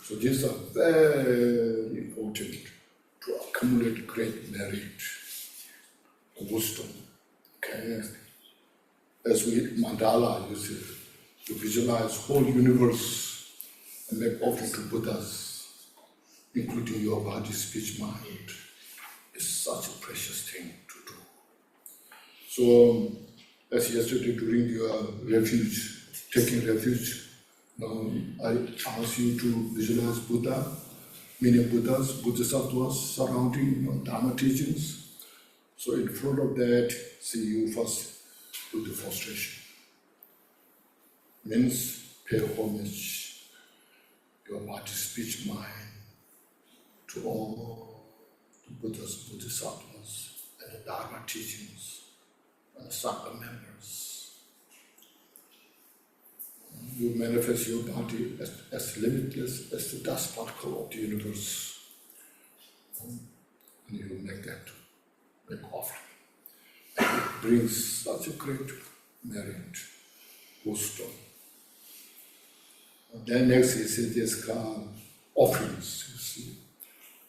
So these are very important to accumulate great merit, wisdom. Okay, as we mandala, you see, to visualize whole universe and make offering to Buddhas, including your body, speech, mind, is such a precious thing to do. So, as yesterday during your taking refuge, I ask you to visualize Buddha, many Buddhas, Bodhisattvas surrounding Dharma teachings. So in front of that, see, you first do the frustration. Means pay homage, your body, speech, mind, to all the Buddhas, Bodhisattvas, and the Dharma teachings, and the Sangha members. You manifest your body as limitless as the dust particle of the universe. And you make that make offering. It brings such a great merit, wisdom. And then next is this called offerings, you see.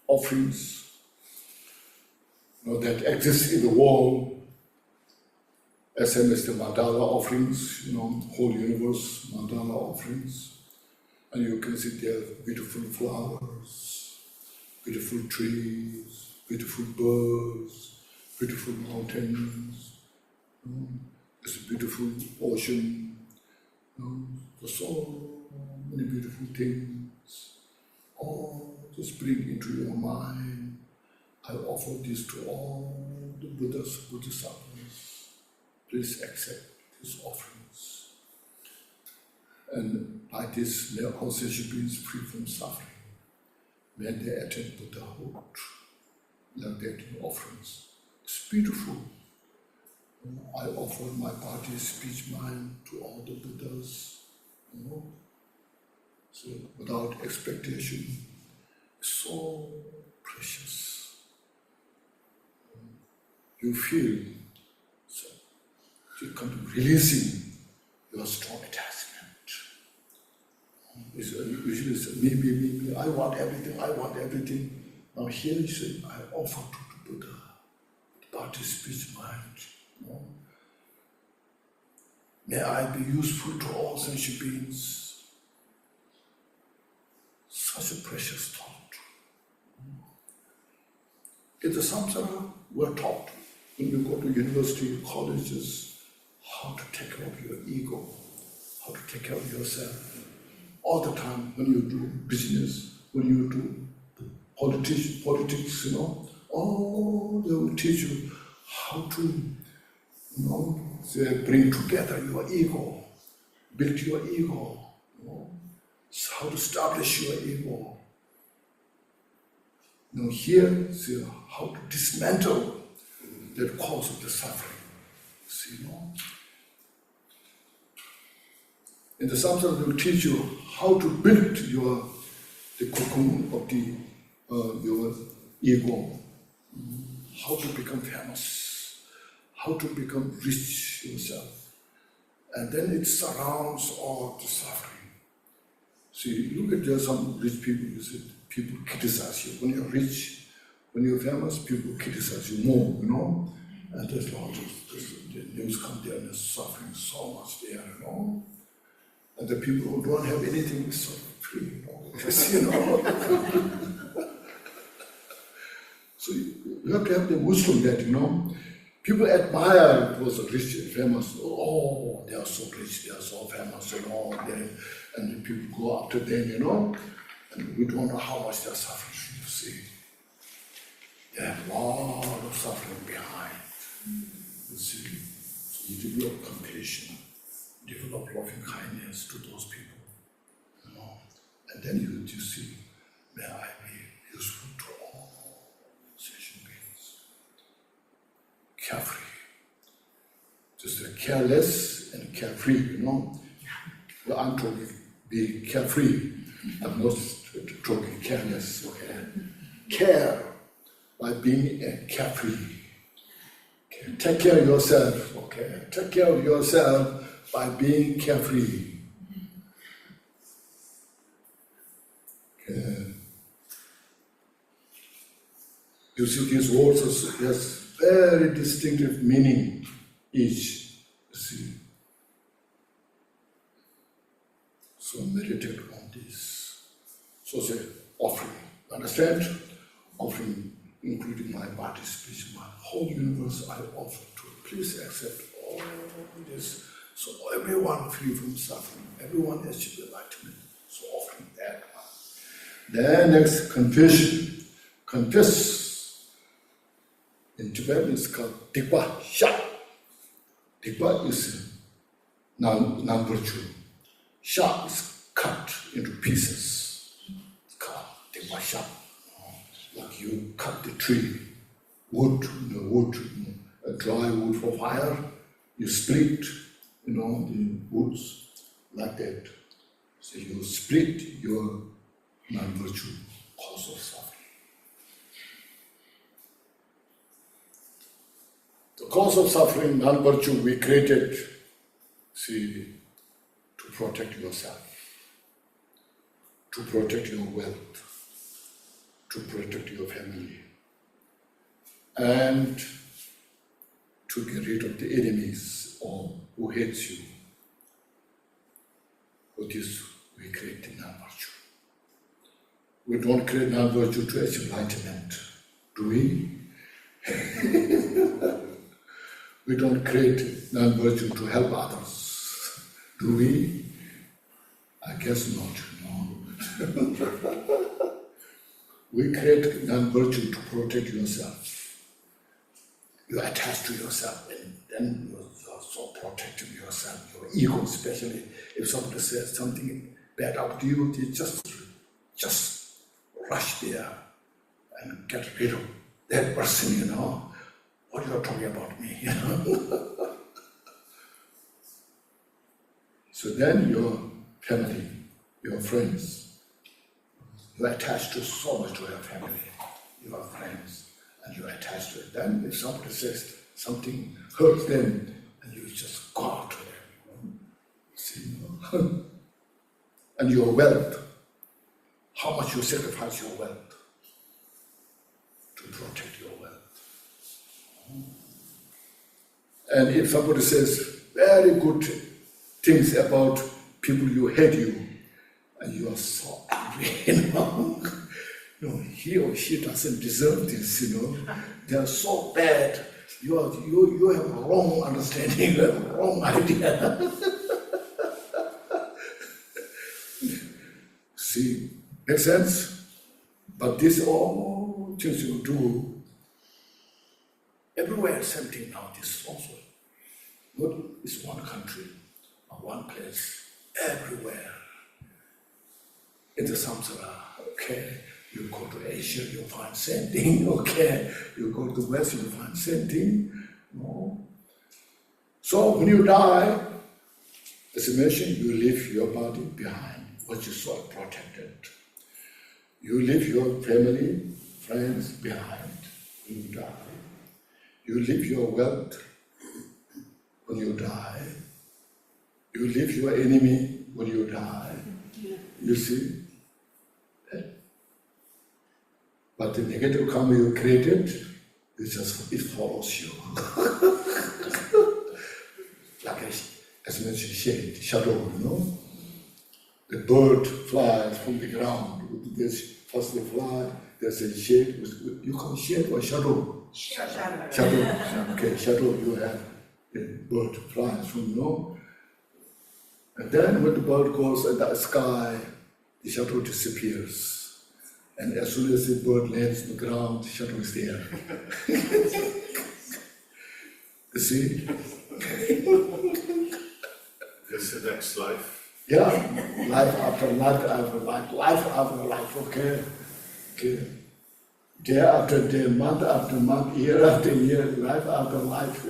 Offerings that exist in the world, as same as the mandala offerings, whole universe mandala offerings. And you can see there beautiful flowers, beautiful trees, beautiful birds, beautiful mountains, there's a beautiful ocean, there's so many beautiful things. All just bring into your mind. I offer this to all the Buddhas, Bodhisattvas. Please accept these offerings. And by this, their conscious beings free from suffering. May they attain Buddhahood, like that in offerings. It's beautiful. I offer my body, speech, mind to all the Buddhas, So without expectation, it's so precious. You feel, so you come to releasing your strong attachment. Usually it's me, I want everything. Now here you say, I offer to the Buddha, body, speech, mind. May I be useful to all sentient beings. Such a precious thought. In the samsara, we're taught when you go to university, colleges, how to take care of your ego, how to take care of yourself. All the time when you do business, when you do politics, they will teach you how to, they bring together your ego, build your ego, how to establish your ego. Here, see how to dismantle the cause of the suffering. See, in the samsara, they will teach you how to build the cocoon of your ego, how to become famous, how to become rich yourself, and then it surrounds all the suffering. See, look at there are some rich people. You see, people criticize you when you're rich, when you're famous. People criticize you more, and there's lots of the news come there and there's suffering so much there, And the people who don't have anything is so free, So you have to have the wisdom that, people admire those rich and famous. Oh, they are so rich, they are so famous, and people go after them, and we don't know how much they are suffering, you see. They have a lot of suffering behind, you see. So you develop compassion, develop loving kindness to those people, and then you see, may I be useful to all sentient beings. Carefree. Just careless and carefree, Well, I'm talking be carefree. I'm not talking careless, okay? Care by being carefree. Okay. Take care of yourself, okay? Take care of yourself by being carefree. Okay. You see, these words has very distinctive meaning each. You see. So meditate on this. So say offering. Understand? Offering, including my body, speech, my whole universe, I offer to. Please accept all this. So everyone free from suffering, everyone achieve enlightenment. So offering that one. Then next, confession. Confess. In Tibetan it's called Dikpa Sha. Dikpa is non-virtue. Sha is cut into pieces. It's called Dikpa Sha. Like you cut the tree, wood, dry wood for fire, you split, the woods like that. So you split your non-virtue cause of suffering. The cause of suffering, non-virtue, we created, to protect yourself, to protect your wealth, to protect your family, and to get rid of the enemies or who hates you. For this, we create the non-virtue. We don't create non-virtue to achieve enlightenment, do we? We don't create non-virtue to help others, do we? I guess not, no. We create non-virtue to protect yourself. You attach to yourself, and then you're so protecting yourself, your ego especially. If somebody says something bad about you, you just rush there and get rid of that person, What you are talking about me, So then your family, your friends, you attach to so much to your family. you are friends, and you are attached to it. Then if somebody says something hurts them, and you just go out to them. See, and your wealth, how much you sacrifice your wealth to protect your wealth. And if somebody says very good things about people you hate you, and you are so angry, he or she doesn't deserve this, They are so bad. You have wrong understanding, you have wrong idea. See, makes sense? But this all things you do, everywhere same thing now, this also. Not it's one country, or one place, everywhere. In the samsara, okay, you go to Asia, you find same thing, okay, you go to the West, you find same thing, no. So when you die, as I mentioned, you leave your body behind, which is so protected. You leave your family, friends behind when you die. You leave your wealth when you die. You leave your enemy when you die. You see? But the negative karma you created, it follows you. Like as mentioned, shade, shadow, The bird flies from the ground. There's first they fly, there's a shade. You call shade or shadow? Shadow. Okay, shadow you have. The bird flies from, And then when the bird goes in the sky, the shadow disappears. And as soon as the bird lands on the ground, the shadow is there. You see? It's the next life. Yeah, life after life after life, life after life, okay? Day after day, month after month, year after year, life after life.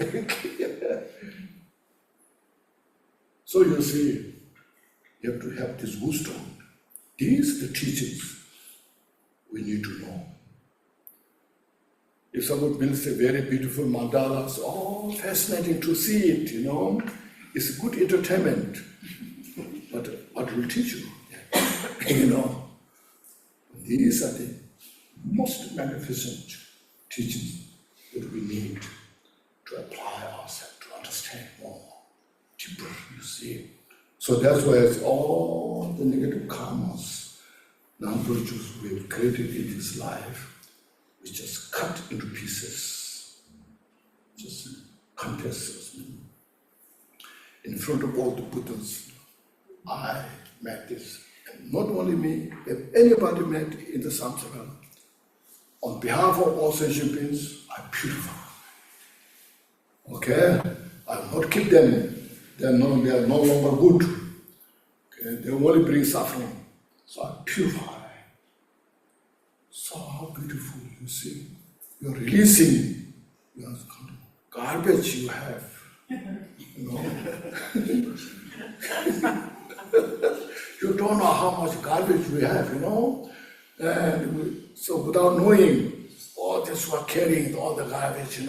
So you see, you have to have this wisdom. These are the teachings we need to know. If someone builds a very beautiful mandalas, fascinating to see it, it's a good entertainment. But what will teach you? These are the most magnificent teachings that we need to apply ourselves, to understand more deeper, you see. So that's why it's all the negative karmas, non-virtues we've created in this life, we just cut into pieces, just contest. In front of all the Buddhas, I met this. And not only me, if anybody met in the samsara, on behalf of all sentient beings, I purify. Okay? I will not keep them. They are no longer good. Okay? They only bring suffering. So I purify. So how beautiful, you see. You're releasing your garbage you have. You don't know how much garbage we have, And so without knowing, all this we're carrying, all the garbage,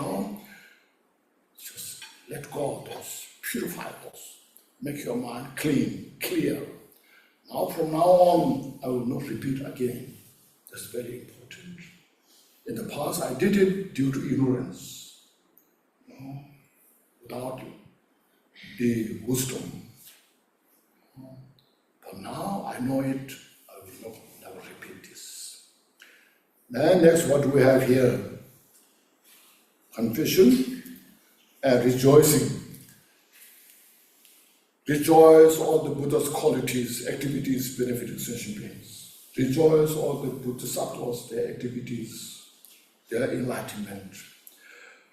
just let go of those, purify those, make your mind clean, clear. Now from now on, I will not repeat again. That's very important. In the past, I did it due to ignorance, without the wisdom. But now I know it, I will never repeat this. Then next, what do we have here? Confession and rejoicing. Rejoice all the Buddha's qualities, activities, benefiting sentient beings. Rejoice all the Bodhisattvas, their activities, their enlightenment.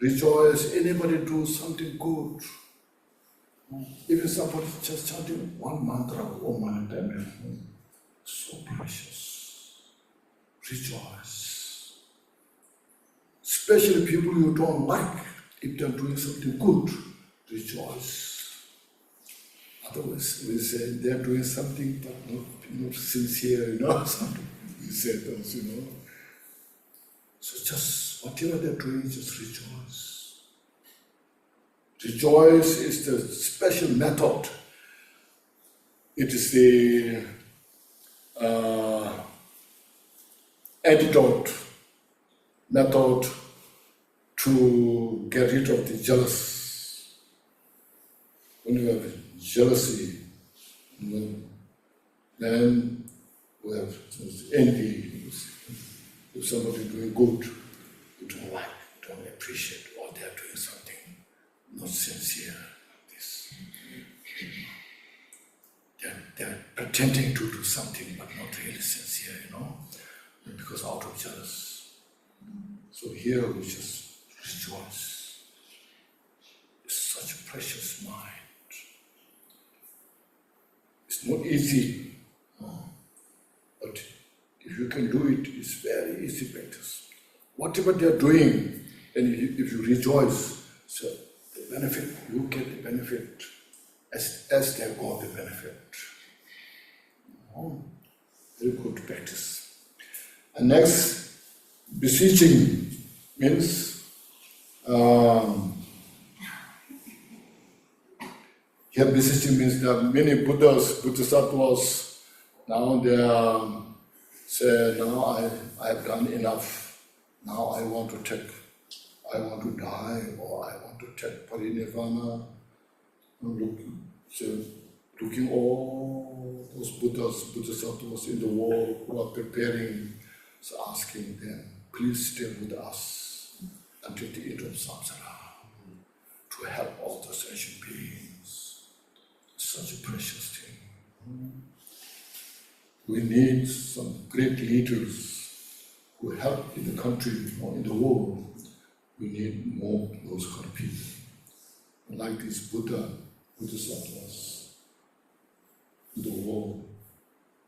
Rejoice anybody do something good. Even somebody just chanting one mantra, Om Mani Padme Hum, so precious. Rejoice. Especially people you don't like, if they're doing something good, rejoice. Otherwise, we say they're doing something but not sincere, something. We say those, So just whatever they're doing, just rejoice. Rejoice is the special method. It is the antidote method to get rid of the jealous. When you have jealousy, then we have envy. If somebody is doing good, you don't like, don't appreciate, or they are doing something not sincere. This. They're pretending to do something, but not really sincere, because out of jealous. So here we just rejoice. It's such a precious mind. It's not easy, but if you can do it, it's very easy practice. Whatever they are doing, and if you rejoice, so the benefit, you get the benefit as they got the benefit. Very good practice. And next, beseeching means here beseeching means there are many Buddhas, Bodhisattvas. Now they say, now I have done enough. Now I want to die, or I want to take parinirvana. Looking all those Buddhas, Bodhisattvas in the world who are preparing, so asking them, please stay with us until the end of samsara to help all the sentient beings. Such a precious thing. We need some great leaders who help in the country or in the world. We need more of those kind of people. Like these Bodhisattvas in the world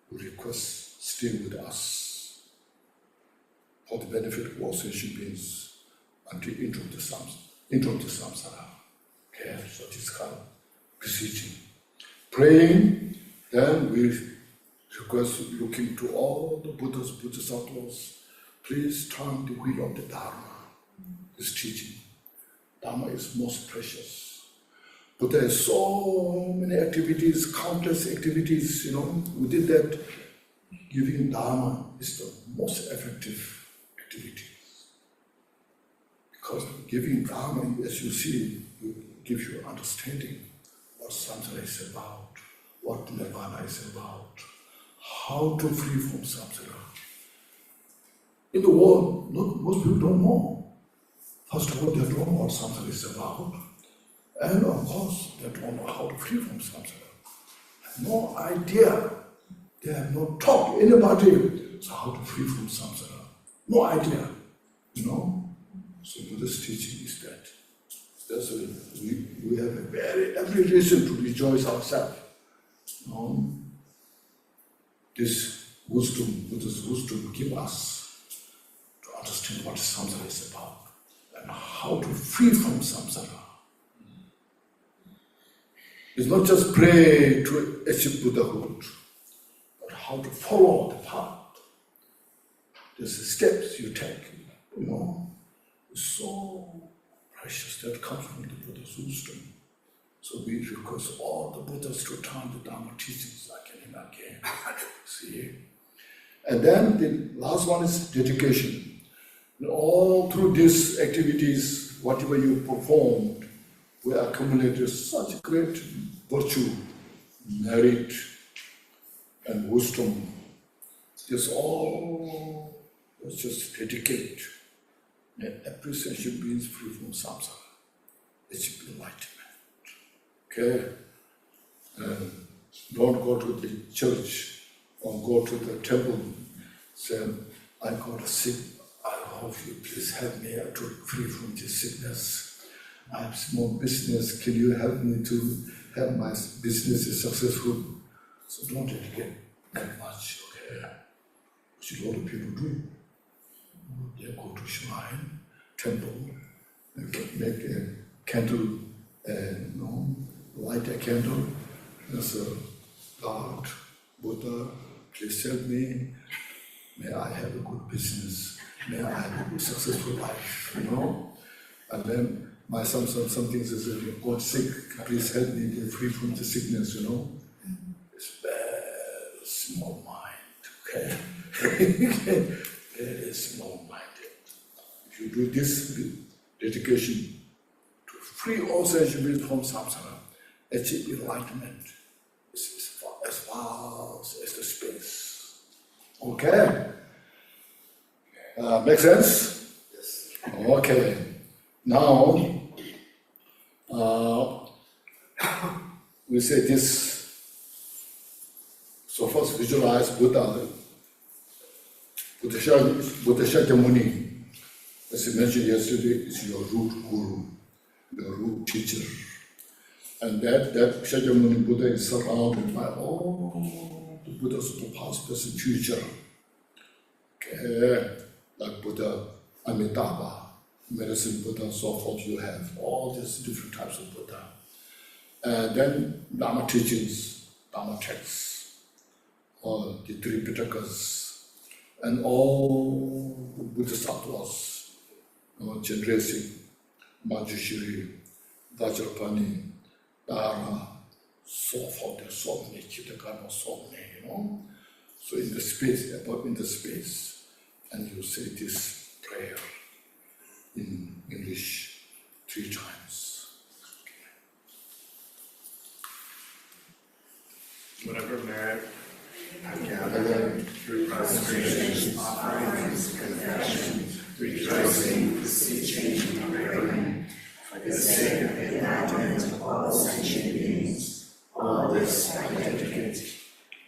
who request stay with us for the benefit of all sentient beings until end of the samsara. Okay, so this kind of beseeching. Praying, then we request looking to all the Buddhas, Bodhisattvas, please turn the wheel of the Dharma, this teaching. Dharma is most precious. But there are so many activities, countless activities, within that, giving Dharma is the most effective activity. Because giving Dharma, as you see, gives you understanding what samsara is about, what nirvana is about, how to free from samsara. In the world, most people don't know. First of all, they don't know what samsara is about. And of course, they don't know how to free from samsara. No idea. They have not taught anybody how to free from samsara. No idea. So Buddha's teaching is that. That's why we have every reason to rejoice ourselves. This wisdom, Buddha's wisdom, give us to understand what samsara is about and how to free from samsara. It's not just pray to achieve Buddhahood, but how to follow the path. There's the steps you take, It's so precious that comes from the Buddha's wisdom. So we request all the Buddhas to turn the Dharma teachings again and again. See? And then the last one is dedication. All through these activities, whatever you performed, we accumulated such great virtue, merit, and wisdom. This all was just dedicate. And every sentient being free from samsara. Achieve enlightenment. Okay? And don't go to the church or go to the temple. Say, I got sick. I hope you please help me to free from this sickness. I have small business. Can you help me to have my business is successful? So don't dedicate that much, okay? Which a lot of people do. They go to shrine, temple, make a candle, light a candle. And so, God, Buddha, please help me. May I have a good business. may I have a successful life, you know. And then my something says, God sick, please help me get free from the sickness, you know. It's very small mind, okay? Very small minded. If you do this dedication to free all sentient beings from samsara, achieve enlightenment, it's as far as the space. Okay? Make sense? Yes. Okay. Now, we say this. So first visualize Buddha, Buddha Shakyamuni, as I mentioned yesterday, is your root guru, your root teacher. And that Shakyamuni Buddha is surrounded by all the Buddhas of the past, present, future. Okay, like Buddha Amitabha, medicine Buddha, so forth, you have all these different types of Buddha. And then Dharma teachings, Dharma texts, or the three Pitakas, and all the Bodhisattvas, Chenresi, Manjushri, Vajrapani, Dara, so forth, there's so many, Chitakana, so many, you know. So in the space, above in the space, and you say this prayer in English 3 times. Whatever merit I gather through prostration, offerings, confessions, rejoicing, beseeching, and praying, for the sake of the enlightenment of all sentient beings, all this I dedicate.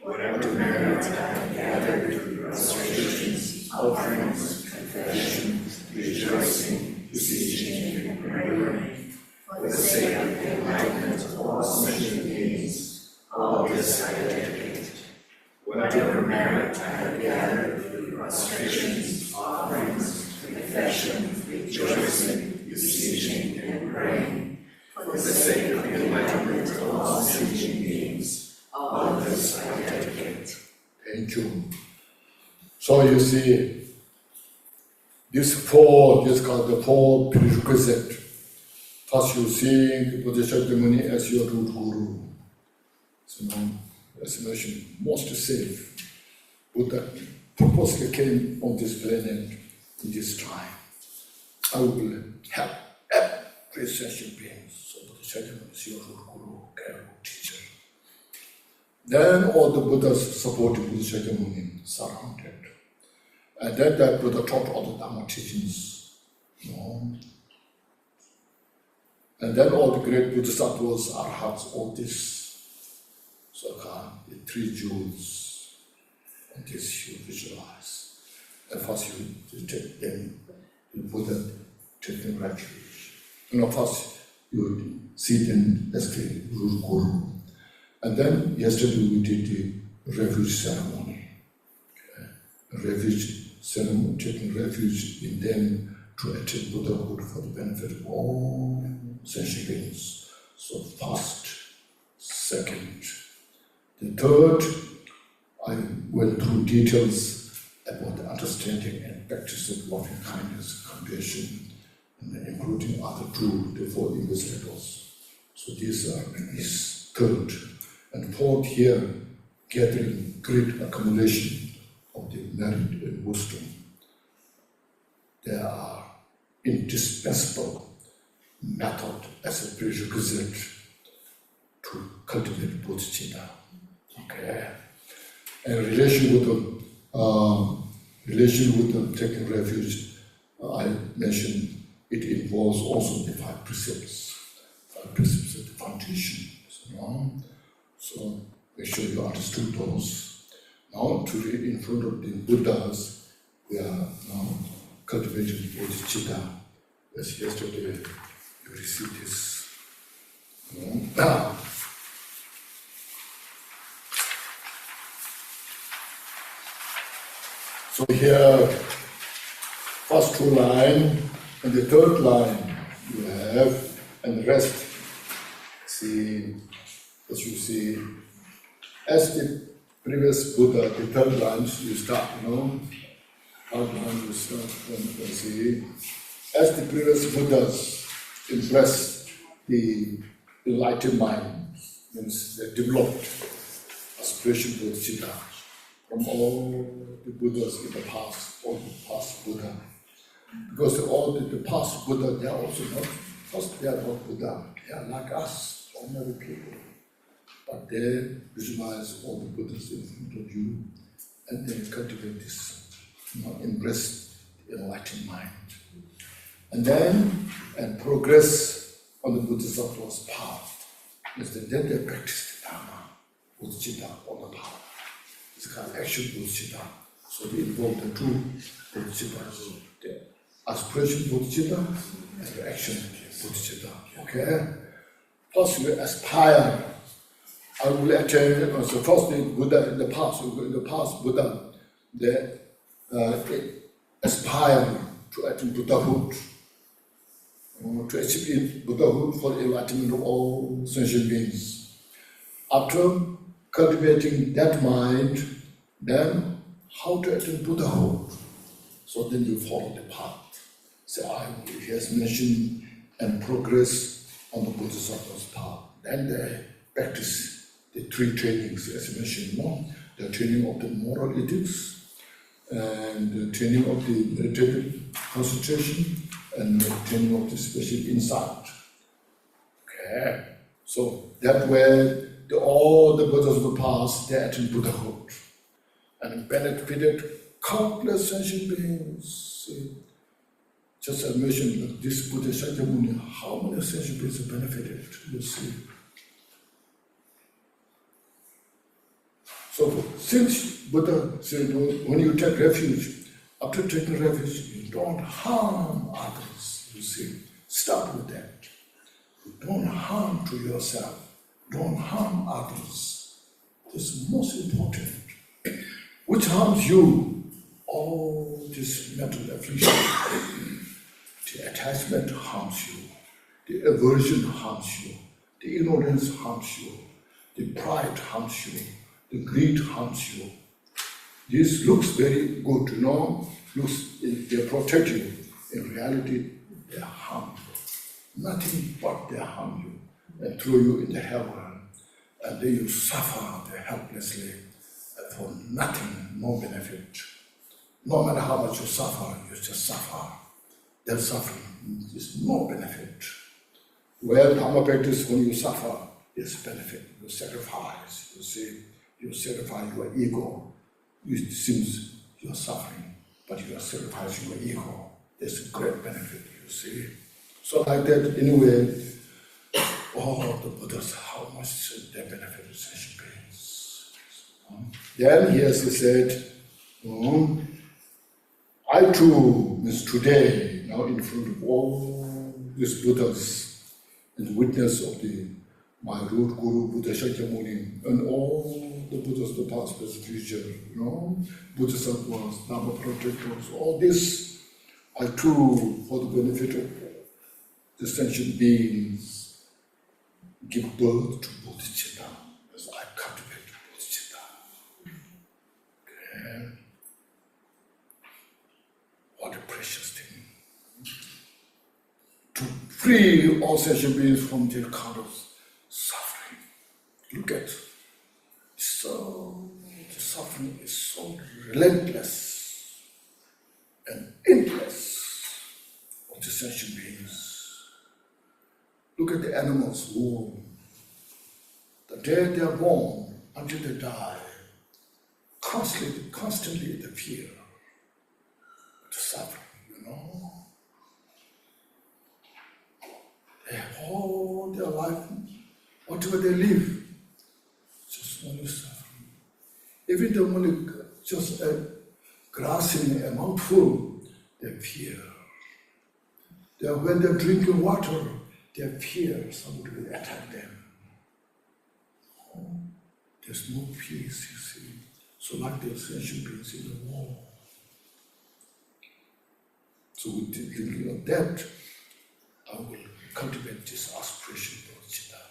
Whatever merit I have gathered through prostrations, offerings, confessions, rejoicing, beseeching, and praying, for the sake of the enlightenment of all sentient beings, all this I dedicate. Whatever merit I have gathered through prostrations, offerings, confessions, rejoicing, beseeching, and praying, for the sake of the enlightenment of all sentient beings, all this I dedicate. Thank you. So you see, this called the 4 prerequisite. First you see Buddha Shakyamuni as your root guru. So now, as mentioned, most safe. Buddha purposely came on this planet in this time. I will help every sentient being. So Buddha Shakyamuni is your root guru, care teacher. Then all the Buddhas supported Buddha Shakyamuni, surrounded. And then that Buddha taught all the Dharma teachings, you know. And then all the great Bodhisattvas, Arhats, all this. So the 3 jewels, and this you visualize. And first you take them, the Buddha taking refuge. First you see them as the root guru. And then yesterday we did the refuge ceremony. Okay. Refuge ceremony, taking refuge in them to attain Buddhahood for the benefit of all sentient beings. So first, second. The third, I went through details about the understanding and practice of loving kindness, compassion, and including other 2, the 4 investigators. So these are his third. And fourth here, gathering great accumulation of the merit and wisdom. They are indispensable method as a prerequisite to cultivate bodhicitta. Okay. And relation with the taking refuge, I mentioned it involves also the 5 precepts. 5 precepts of the foundation. So make sure you understood those. Now to read in front of the Buddhas, we are now cultivating bodhicitta. As yesterday you received this. So here, first 2 lines, and the third line you have, and the rest. See, as you see, as the previous Buddha, the third lines you start, outline the stuff and see, as the previous Buddhas impressed the enlightened mind, means they developed aspiration for Bodhicitta from all the Buddhas in the past, all the past Buddha. Because all the past Buddha, they are also not, first they are not Buddha, they are like us, ordinary people. But they visualize all the Buddhas in front of you and they cultivate this, embrace the enlightened mind. And then, and progress on the Bodhisattva's path. Then they practice the Dharma, Bodhicitta on the path. It's called action Bodhicitta. So they involve the two Bodhicittas, the aspiration Bodhicitta and the action Bodhicitta. Okay? First you aspire. I will attain, so first the Buddha in the past Buddha, they aspire to attain Buddhahood, to achieve Buddhahood for the enlightenment of all sentient beings. After cultivating that mind, then how to attain Buddhahood? So then you follow the path. So he has mentioned and progress on the Bodhisattva's path. Then they practice the three trainings, as I mentioned, the training of the moral ethics, and the training of the meditative concentration, and the training of the special insight. Okay, so that way, all the Buddhas of the past, they attained Buddhahood, and benefited countless sentient beings. See, just as I mentioned, this Buddha Shakyamuni, how many sentient beings have benefited, you see. So since Buddha said, when you take refuge, after taking refuge, you don't harm others, you see. Start with that. Don't harm to yourself. Don't harm others. This is most important. Which harms you? All this mental affliction. The attachment harms you. The aversion harms you. The ignorance harms you. The pride harms you. The greed harms you. This looks very good, they protect you. In reality, they harm you. Nothing but they harm you and throw you in the hell, and then you suffer helplessly for nothing, no benefit. No matter how much you suffer, you just suffer. That suffering is no benefit. Well, Dharma practice, when you suffer, there's benefit. You sacrifice, you see. You sacrifice your ego. It seems you're suffering, but you are sacrificing your ego. There's a great benefit, you see. So like that, anyway, all the Buddhas, how much they benefit sentient beings. Then he has said, I too, means today, now in front of all these Buddhas, in witness of my root Guru, Buddha Shakyamuni, and all the Buddhas, the past, present, future, Bodhisattvas, Dharma protectors, all this, I too, for the benefit of the sentient beings, give birth to Bodhicitta, as I cultivate Bodhicitta. Okay. What a precious thing. To free all sentient beings from their kind of suffering. Look at the suffering is so relentless and endless of the sentient beings. Look at the animals who, the day they are born until they die, constantly the fear, the suffering, They have all their life, whatever they live, just only suffering. Even though only just grasping a mouthful, they fear. When they're drinking water, they fear somebody will attack them. There's no peace, you see. So like the sentient beings in the war. So with the thinking of that, I will cultivate this aspiration for Bodhicitta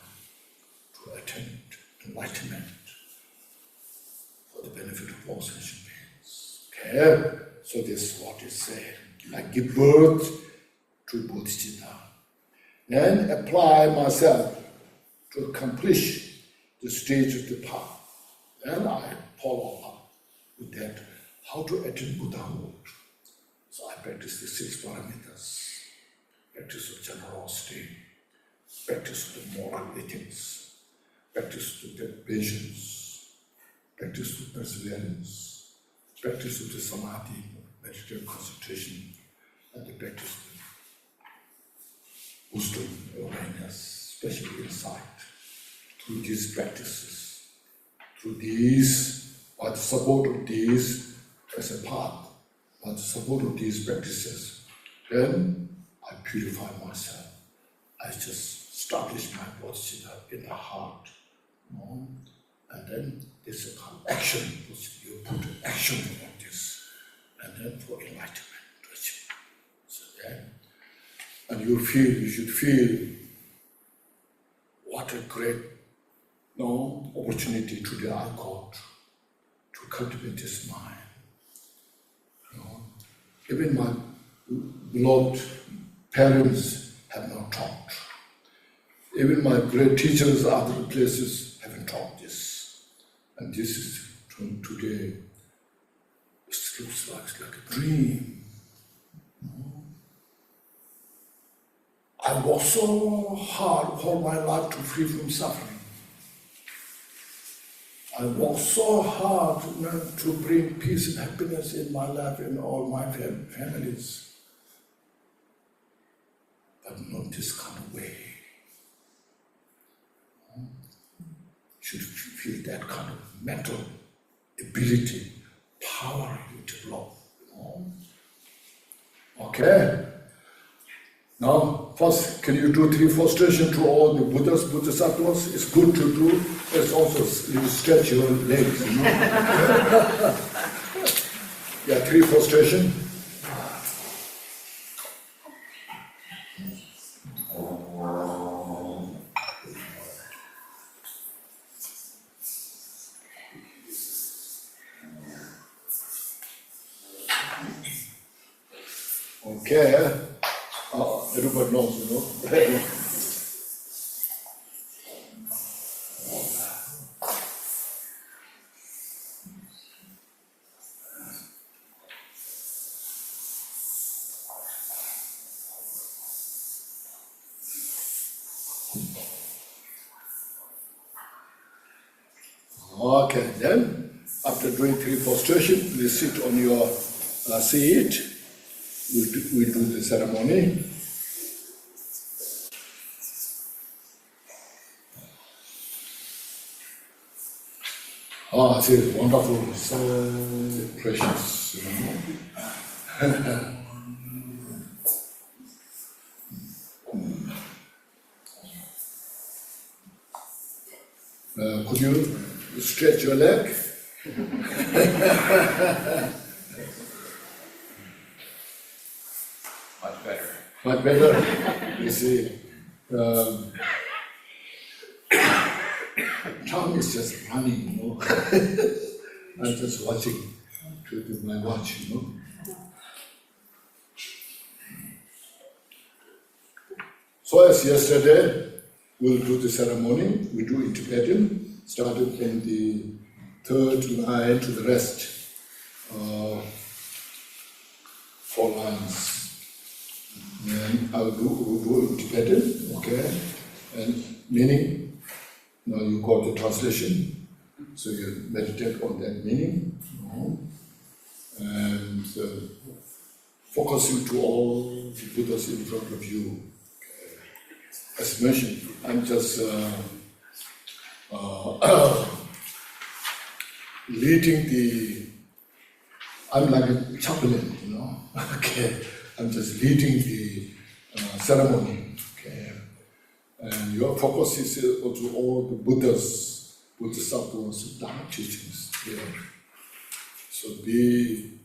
to attain enlightenment for the benefit of all sentient beings. Okay? So this is what it said. I give birth to bodhicitta and apply myself to accomplish the stage of the path. And I follow up with that, how to attain Buddhahood. So I practice the 6 parameters, practice of generosity, practice of the moral ethics, practice of the patience, practice of perseverance, practice of the samadhi, meditative concentration, and the practice of wisdom, awareness, especially insight. Through these practices, through these, by the support of these as a path, by the support of these practices, then I purify myself. I just establish my bodhicitta in the heart. And then there's a kind of action, which you put action on this, and then for enlightenment to achieve. So then, and you should feel what a great opportunity today I got to cultivate this mind. Even my beloved parents have not taught. Even my great teachers at other places haven't taught this. And this is today, it looks like a dream. I worked so hard all my life to free from suffering. I worked so hard to bring peace and happiness in my life and all my families. But not this kind of way. You should feel that kind of mental ability, power you develop. Okay? Now, first, can you do 3 prostration to all the Buddhas, Bodhisattvas? It's good to do. It's also, you stretch your legs, Yeah, 3 prostration. Okay. Everybody knows, Okay, then, after doing 3 prostration, please sit on your seat. We'll do the ceremony. It is wonderful, so precious. Could you stretch your leg? Much better. Much better. You see, time is just running, I'm just watching to my watch, So as yesterday, we'll do the ceremony. We do in Tibetan, started in the 3rd line to the rest, 4 lines. And we'll do in Tibetan, okay? And meaning, now you got the translation, so you meditate on that meaning, and focusing to all the Buddhas in front of you. As mentioned, I'm just leading I'm like a chaplain, okay. I'm just leading the ceremony, okay. And your focus is to all the Buddhas, Bodhisattvas, Dharma teachings here. So be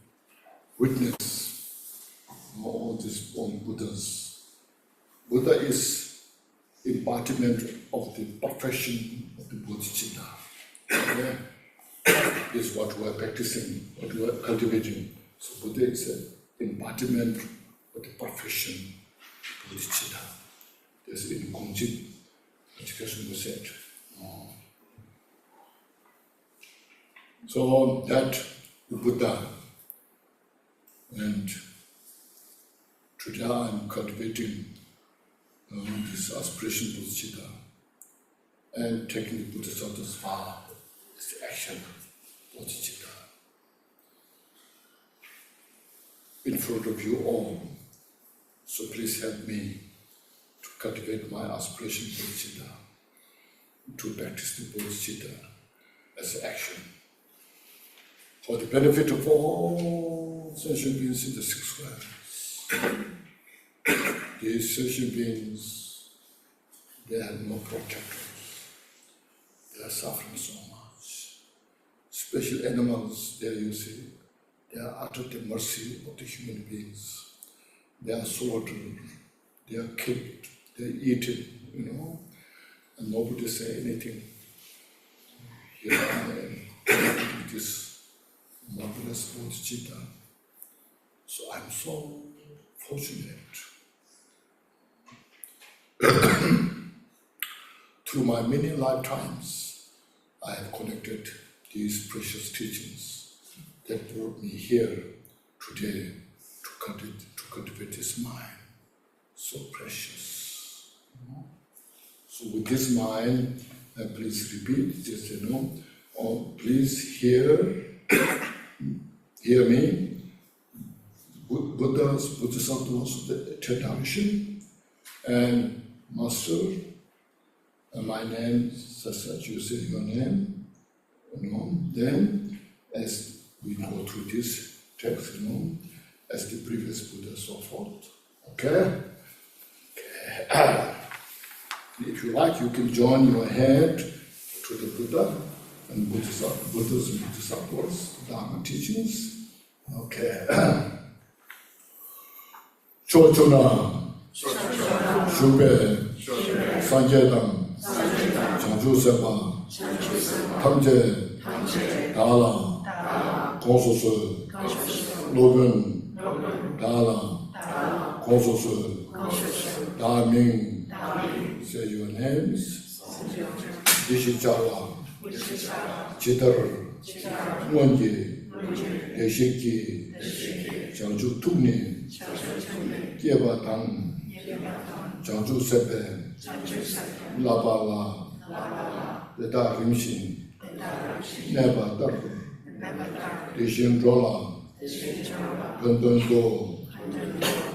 witness all the Buddhas. Buddha is embodiment of the perfection of the bodhicitta. Okay? This is what we are practicing, what we are cultivating So Buddha is an embodiment of the perfection of bodhicitta. That's in Konchog Gyaltshen Rinpoche. So that the Buddha, and today I'm cultivating this aspiration bodhicitta and taking the Bodhisattva's far is the action bodhicitta in front of you all. So please help me to cultivate my aspiration bodhicitta, to practice the bodhicitta as action for the benefit of all sentient beings in the six worlds. These sentient beings, they have no protectors. They are suffering so much. Special animals, there you see, they are at the mercy of the human beings. They are slaughtered, they are killed, they are eaten, and nobody say anything. Here I am, with this marvelous bodhicitta. So I'm so fortunate. Through my many lifetimes, I have connected these precious teachings that brought me here today to cultivate this mind, so precious. So with this mind, please repeat this, or please hear me. Buddha's Bodhisattvas, the Tedamishin, and Master, my name, such you say your name, then as we go through this text, as the previous Buddha so forth. Okay? If you like, you can join your head to the Buddha and Buddha's and Bodhisattvas, Dharma teachings. Okay. Chochuna, Shube, Sanjedam, Chanju Sepa, Tamje, Dala, Konsosu, Loben, Dala, Konsosu, Daming, say your names, Dishichawa, Chitar, Mwanji, Deshiki, Chanju Tuni, Kieba Tang, Chanju Sepe, Labala, Leda Rimshin, Neba Dar, Deshin Rola, Pendon Do,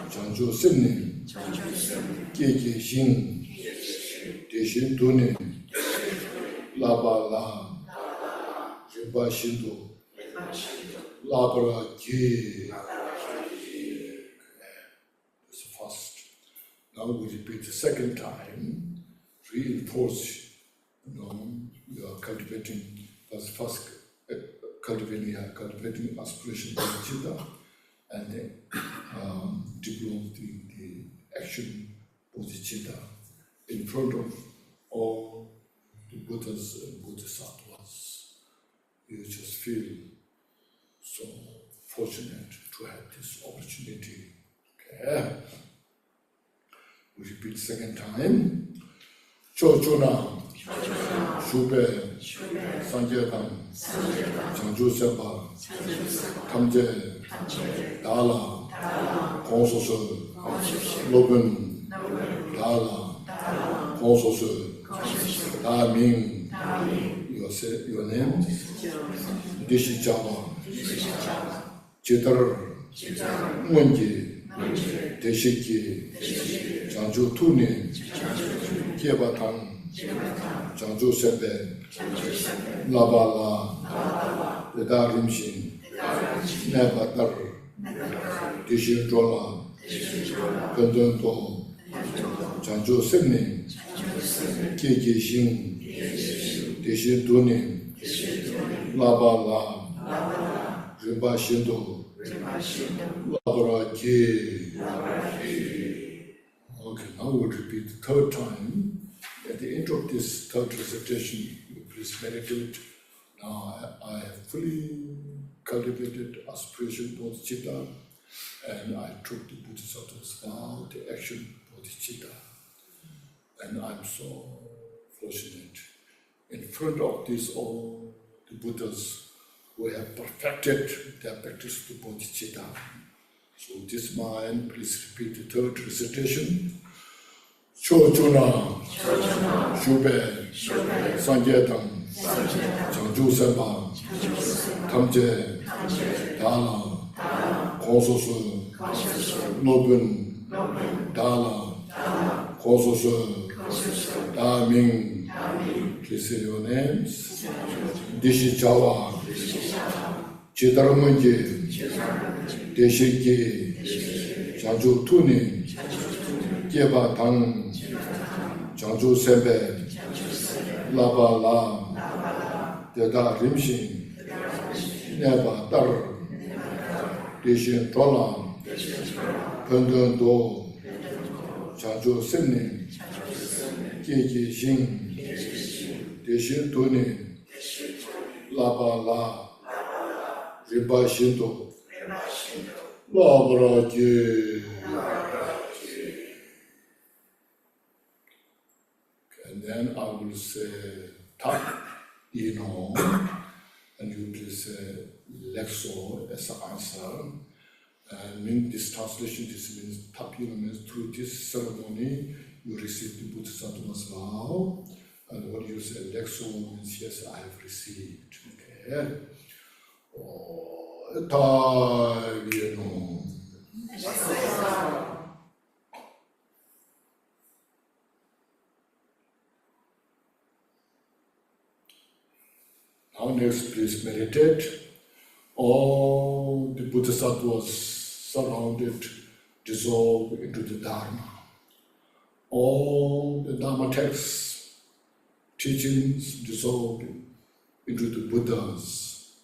Chanju Simni, Kiki Shin, Deshin Tuni, Labala, Riba Shindu, Labra Ki. That's the first. Now we repeat the second time, reinforce, you are cultivating, that's first cultivating aspiration bodhicitta, and then develop the action bodhicitta in front of all the Buddhas and Bodhisattvas. You just feel so fortunate to have this opportunity. Okay. We repeat second time. Chochuna, Shube, Sanjedam, Chanju Sepa, Tamje, Dala, Konsosu, Loben, Dala, Konsosu, Daming, your name, Dishichawa, Chitar, Mwanji, Deshiki, Chanju Tuni, Kieba Tang, Chanju Sepe, Labala, Leda Rimshin, Neba Dar, Deshin Rola, Pendon Do, Chanju Simni, Kiki Shin, Deshin Tuni, Labala, Riba Shindu, Labra Ki. Okay, now we'll repeat the third time. At the end of this third recitation, you please meditate Now I have fully cultivated aspiration bodhicitta, and I took the Bodhisattva's vow, the action bodhicitta, and I'm so fortunate. In front of these all the Buddhas who have perfected their practice to bodhicitta. So this mind, please repeat the third recitation. Chochuna, Shube, Sanjetam, Changju Sempa, Tamje, Dala, Kososu, Nobun, Dala, Kososu, Daming. Please say your names. Dishi Chawa, Chitaramunji, Deshiki, Changju Tuni, Jeba Tang, Changju Sempe, Laba La, Deda Rimshin, Neba Dar, Deshin Tola, Pendun Do, Changju Simni, Jeji Shin, Deshin Tuni, Laba La, Riba Shindo, Labra Ji. And then I will say tak, and you please say lexo as an answer. And in this translation, this means tak, means through this ceremony, you receive the Bodhisattva's vow. And what you say lexo means yes, I have received. Okay. Oh, tak, Now next, please meditate. All the Bodhisattvas surrounded, dissolve into the Dharma. All the Dharma texts, teachings dissolved into the Buddhas.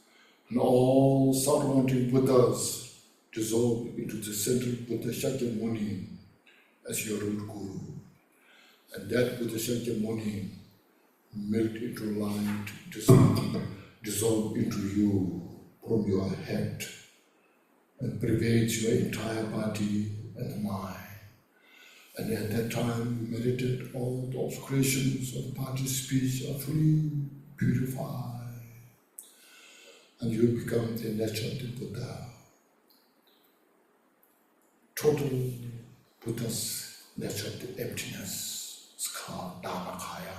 And all surrounding Buddhas dissolved into the central Buddha Shakyamuni as your root guru. And that Buddha Shakyamuni melt into light, dissolve into you from your head and pervades your entire body and mind. And at that time, you meditate, all those creations of body, speech are fully purified. And you become the nature of the Buddha. Total Buddha's nature of the emptiness is called Dharmakaya.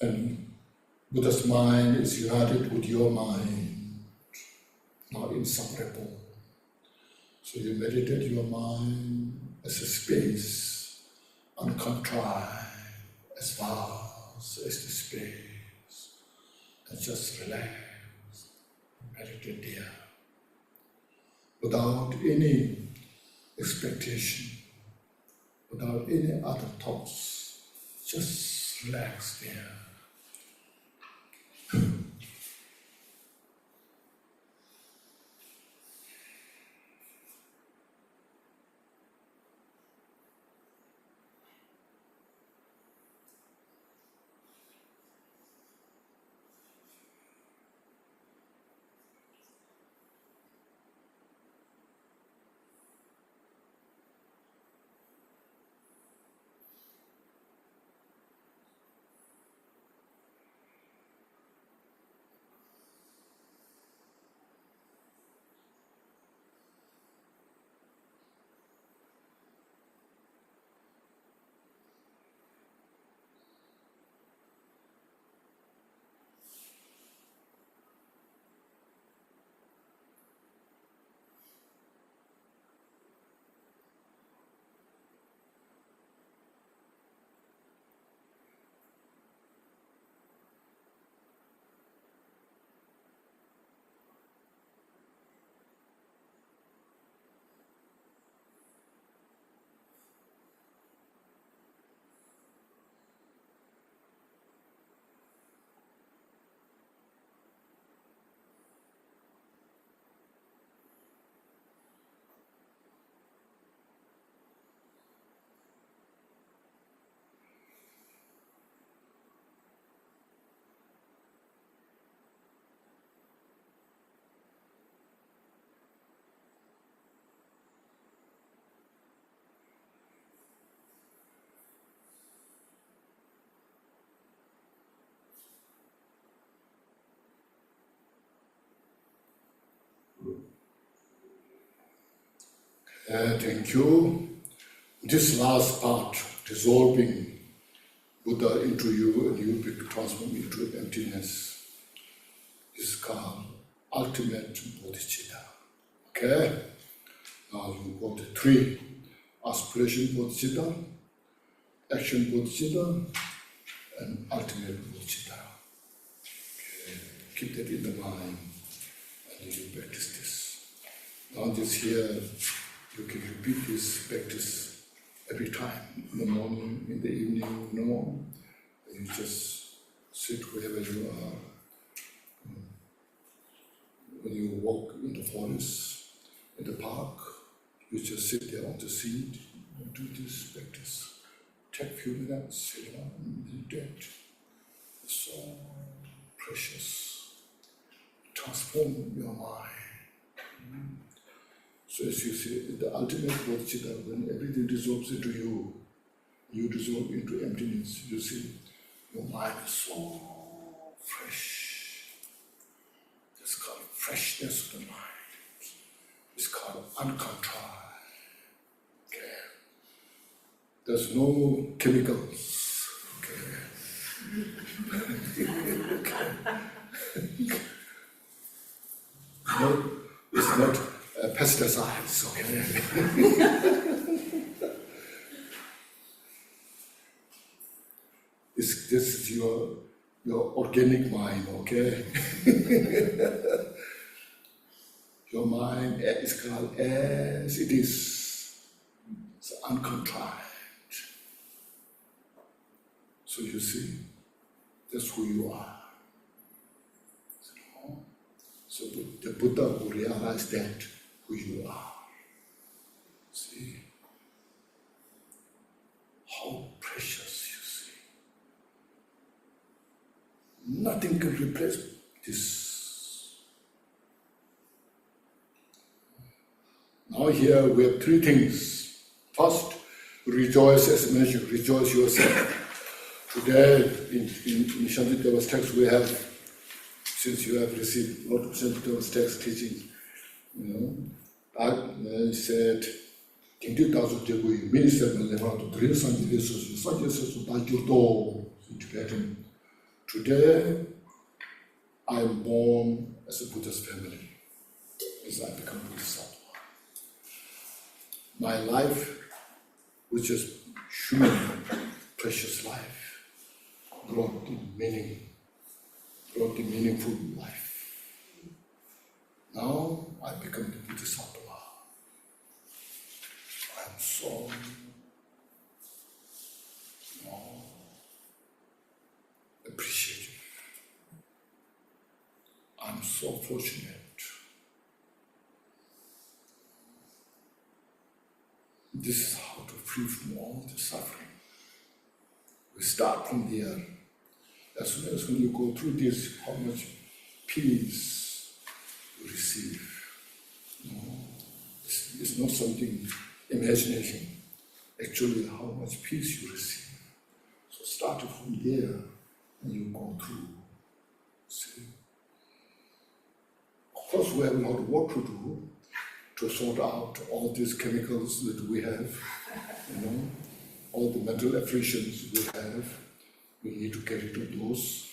And Buddha's mind is united with your mind, not inseparable. So you meditate your mind as a space, uncontrived, as vast as the space, and just relax, meditate there, without any expectation, without any other thoughts, just relax there. Thank you. This last part, dissolving Buddha into you and you be transformed into emptiness, is called ultimate bodhicitta. Okay? Now you got the 3: aspiration bodhicitta, action bodhicitta, and ultimate bodhicitta. Okay. Keep that in the mind and you practice this. Now this here, you can repeat this practice every time, in the morning, in the evening, you just sit wherever you are. When you walk in the forest, in the park, you just sit there on the seat and do this practice. Take a few minutes, sit down and meditate. It's so precious. Transform your mind. So as you see, the ultimate bodhicitta, when everything dissolves into you, you dissolve into emptiness, you see, your mind is so fresh. It's called freshness of the mind. It's called uncontrolled. Okay. There's no chemicals. Okay. No, it's not pesticides. Okay. This is your organic mind, okay? Your mind is called as it is. It's uncontrived. So you see, that's who you are. So the Buddha who realized that, who you are. See? How precious, you see. Nothing can replace this. Now here we have 3 things. First, rejoice as mentioned, rejoice yourself. Today in Shantideva's text we have, since you have received a lot of Shantideva's text teaching, that said, in Tibetan, today I am born as a Buddhist family, as I become Buddhist. My life, which is human, precious life, brought the meaningful life. Now I become the Bodhisattva. I'm so appreciative. I'm so fortunate. This is how to free from all the suffering. We start from there. As soon as when you go through this, how much peace you receive. It's not something imagination. Actually, how much peace you receive. So start from there and you go through. See? Of course, we have a lot of work to do to sort out all these chemicals that we have, all the mental afflictions we have. We need to get rid of those,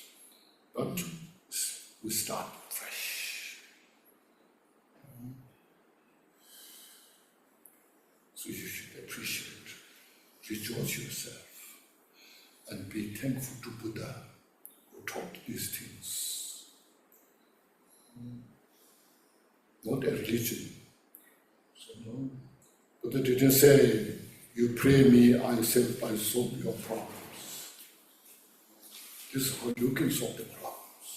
but we start fresh. So you should appreciate, rejoice yourself, and be thankful to Buddha who taught these things. Not a religion. So Buddha didn't say, you pray me, I solve your problems. This is how you can solve the problems.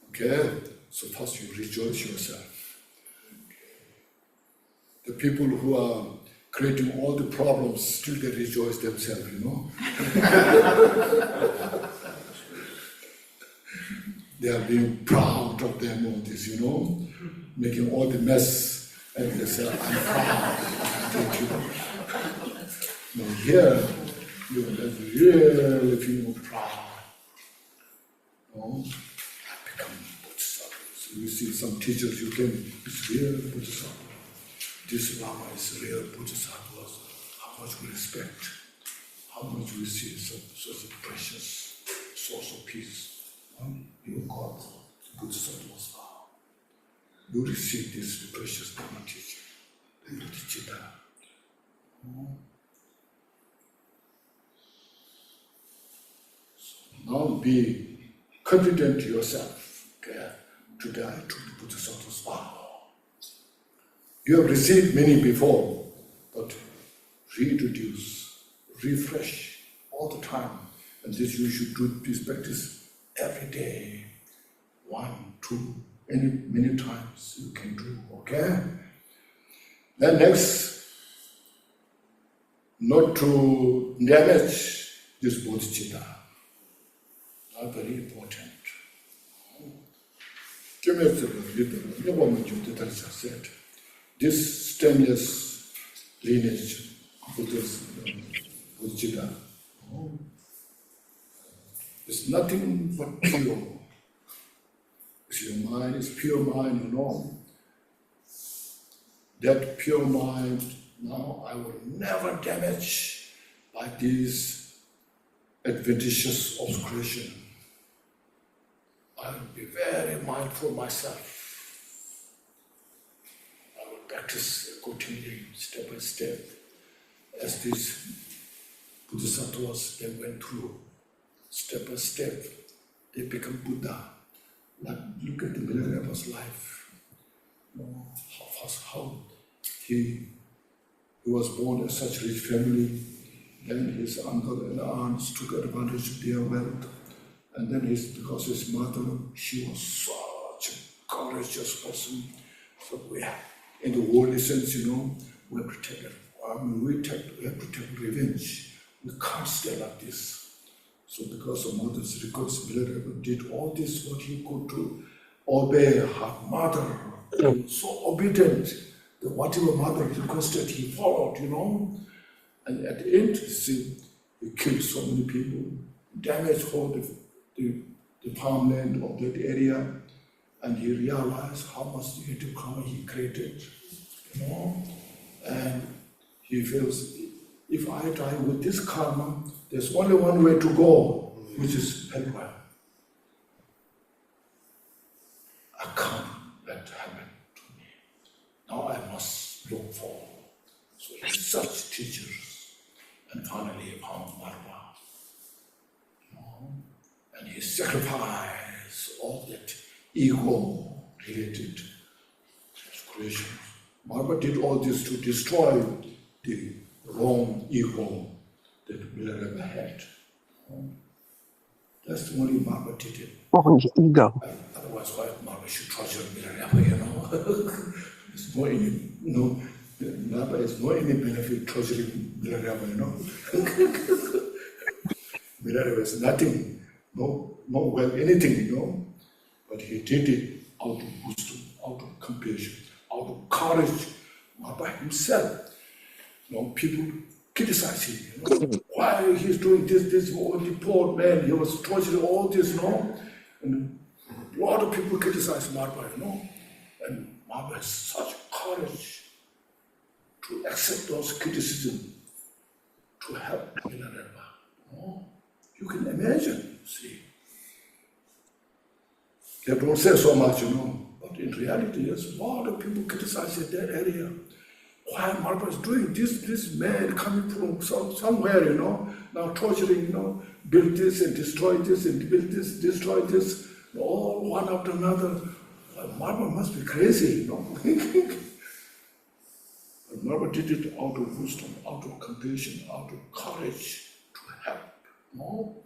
Okay? So first you rejoice yourself. The people who are creating all the problems, still they rejoice themselves, They are being proud of them, all this, making all the mess. And they say, I'm proud. Thank you. Now here, you really feel proud. You see some teachers, you can, it's real Bodhisattva. This Lama is real Bodhisattva. How much we respect, how much we see such a precious source of peace. You got Bodhisattva's power. You receive this precious Dharma teaching, the Bodhicitta. Now be confident yourself, okay, to die to the Bodhisattva's power. You have received many before, but reintroduce, refresh all the time. And this you should do this practice every day, 1, 2, many times you can do, okay? Then next, not to damage this bodhicitta. That's very important. Said, this stainless lineage of this bodhicitta is nothing but pure. If your mind is pure mind, you know, that pure mind, now I will never damage by these adventitious obscuration. I will be very mindful myself. I will practice continuing step by step as these Bodhisattvas they went through. Step by step, they become Buddha. Like, look at the Milarepa's life. You know, how he was born in such rich family, then his uncle and aunts took advantage of their wealth, and then because his mother, she was such a courageous person. So we have, in the worldly sense, you know, we have to take revenge. We can't stay like this. So because of mother's request, Milarepa did all this what he could to obey her mother. He was so obedient that whatever mother requested, he followed, you know. And at the end, see, he killed so many people, damaged all the farmland of that area, and he realized how much negative karma he created, you know. And he feels, if I die with this karma, there's only one way to go, which is hellfire. I can't let it happen to me. Now I must look for such teachers. And finally he found Marva. You know? And he sacrificed all that ego-related creation. Marva did all this to destroy the wrong ego that Milarepa had. That's the only Marva did it. Wrong ego. Otherwise, why Marva should treasure Milarepa, you know? There's no any, you know, Marva has no any benefit treasuring Milarepa, you know? Milarepa has nothing, no wealth, anything, you know? But he did it out of wisdom, out of compassion, out of courage. Marva himself, you know, people criticize him, you know, why he's doing this, oh, the poor man, he was torturing all this, you know, and a lot of people criticize Marva, you know, and Marva has such courage to accept those criticisms, to help Milarepa, you know. You can imagine, see. They don't say so much, you know, but in reality, there's a lot of people criticize in that area. Why Marva is doing this man coming from somewhere, you know, now torturing, you know, build this and destroy this and build this, destroy this, all one after another. Well, Marva must be crazy, you know. But Marva did it out of wisdom, out of compassion, out of courage to help, you know.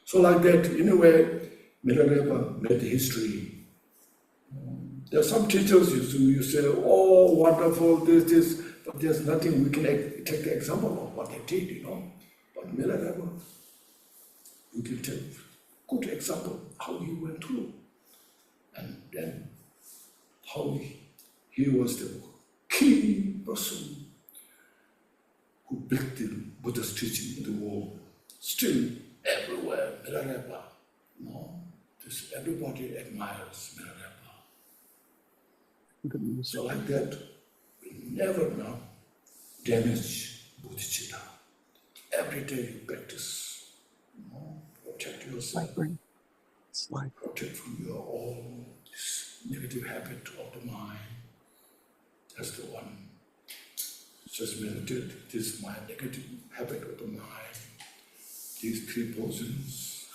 So like that, in a way, Milarepa made history. There are some teachers, you say, oh, wonderful, this, but there's nothing we can take the example of what they did, you know. But Milarepa, you can take good example how he went through. And then how he was the key person who built the Buddha's teaching in the world. Still, everywhere, Milarepa, you know, everybody admires Milarepa. So like that, we never now damage bodhicitta. Every day you practice, protect yourself, protect from your own this negative habit of the mind. That's the one. Just meditate, this is my negative habit of the mind. These three poisons,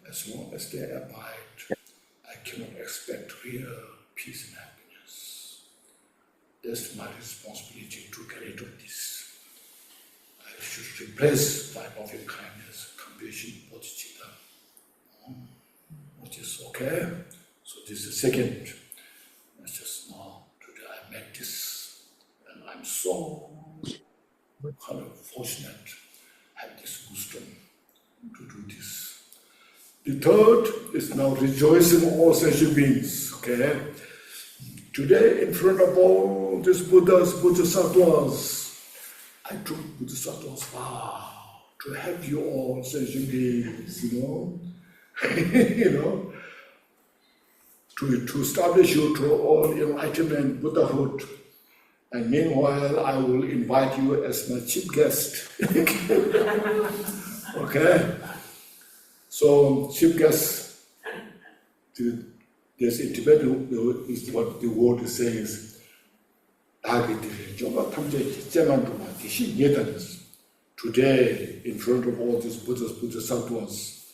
as long as they abide, I cannot expect real peace and happiness. That's my responsibility to get rid of this. I should replace by loving kindness, compassion, bodhicitta, which is okay. So this is the second. It's just now, today I met this, and I'm so kind of fortunate, have this wisdom to do this. The third is now rejoicing all sentient beings, okay? Today, in front of all these Buddhas, Bodhisattvas, I took Bodhisattvas, wow, to help you all sentient beings, to establish you to all enlightenment, Buddhahood. And meanwhile, I will invite you as my chief guest. Okay? So, chief guest, there's in Tibetan, is what the word says. Today, in front of all these Buddhas, Bodhisattvas,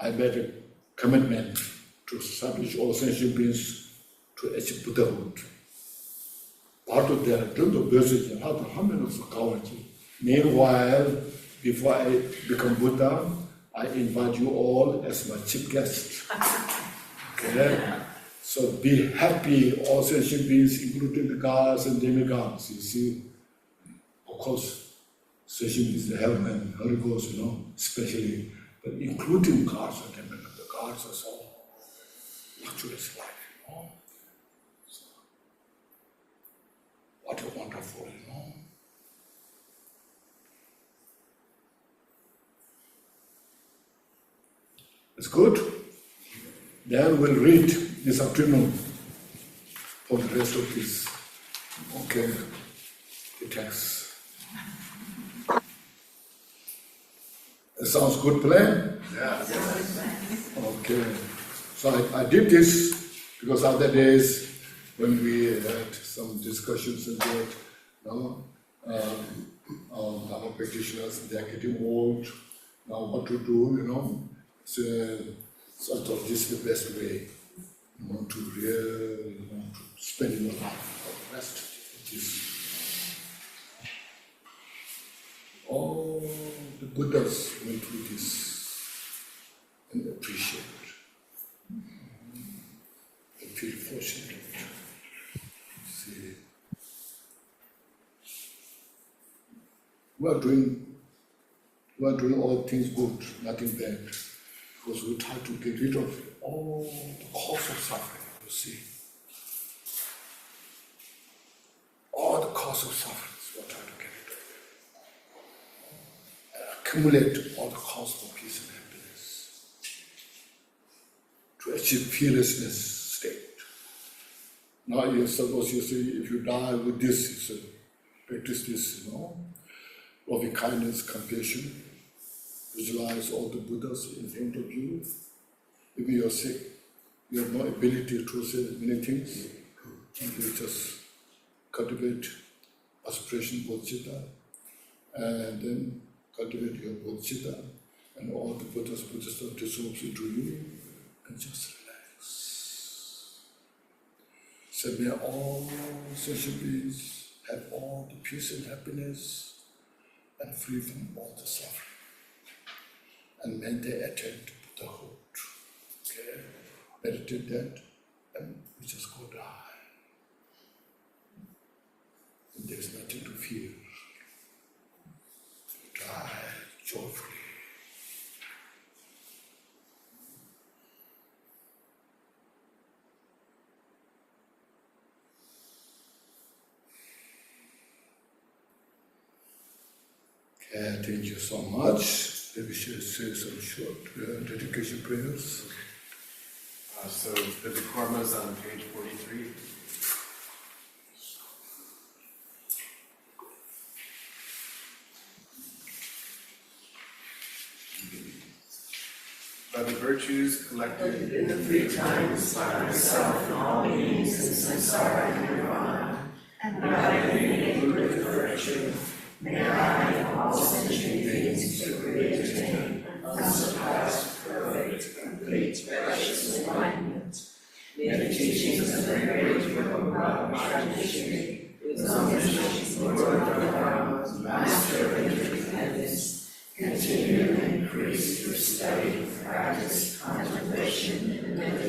I made a commitment to establish all sentient beings to achieve Buddhahood. Part of their message, meanwhile, before I become Buddha, I invite you all as my chief guest. Okay? So be happy, all sentient beings, including the gods and demigods. You see, of course, sentient beings, the hellman, Holy Ghost, especially, but including gods and demigods. The gods are so luxurious life, So, what a wonderful, It's good. Then we'll read this afternoon for the rest of this. Okay, the text. That sounds good plan? Yeah. Okay. So I did this because other days when we had some discussions and that, our practitioners, they are getting old. Now what to do, So I thought this is the best way, to really, to spend your life for the rest of this. All the Buddhas went through this and appreciate it. I feel fortunate. See, we are doing all things good, nothing bad. Because we try to get rid of all the cause of suffering, you see. All the cause of suffering, we try to get rid of it. Accumulate all the cause for peace and happiness. To achieve fearlessness state. Now you suppose you say, if you die with this, you say, practice this, loving kindness, compassion. Visualize all the Buddhas in front of you. If you are sick, you have no ability to say many things, and you just cultivate aspiration, bodhicitta, and then cultivate your bodhicitta, and all the Buddhas, Bodhisattva dissolves into you, and just relax. So may all sentient beings have all the peace and happiness, and free from all the suffering. And when they attain to Buddhahood, okay, meditate that, and we just go die. And there's nothing to fear. Die joyfully. Okay, thank you so much. Maybe we should say some short dedication prayers. So the Dharma is on page 43. By the virtues collected in the free times by myself and all beings in samsara and nirvana, and by the name of virtue, may I and all sentient beings to create attain unsurpassed, perfect, complete, precious enlightenment. May the teachings of the great Rinpoche tradition, whose omniscience, Lord of the Dharma, Master of interdependence, continue and increase through study, practice, contemplation, and meditation.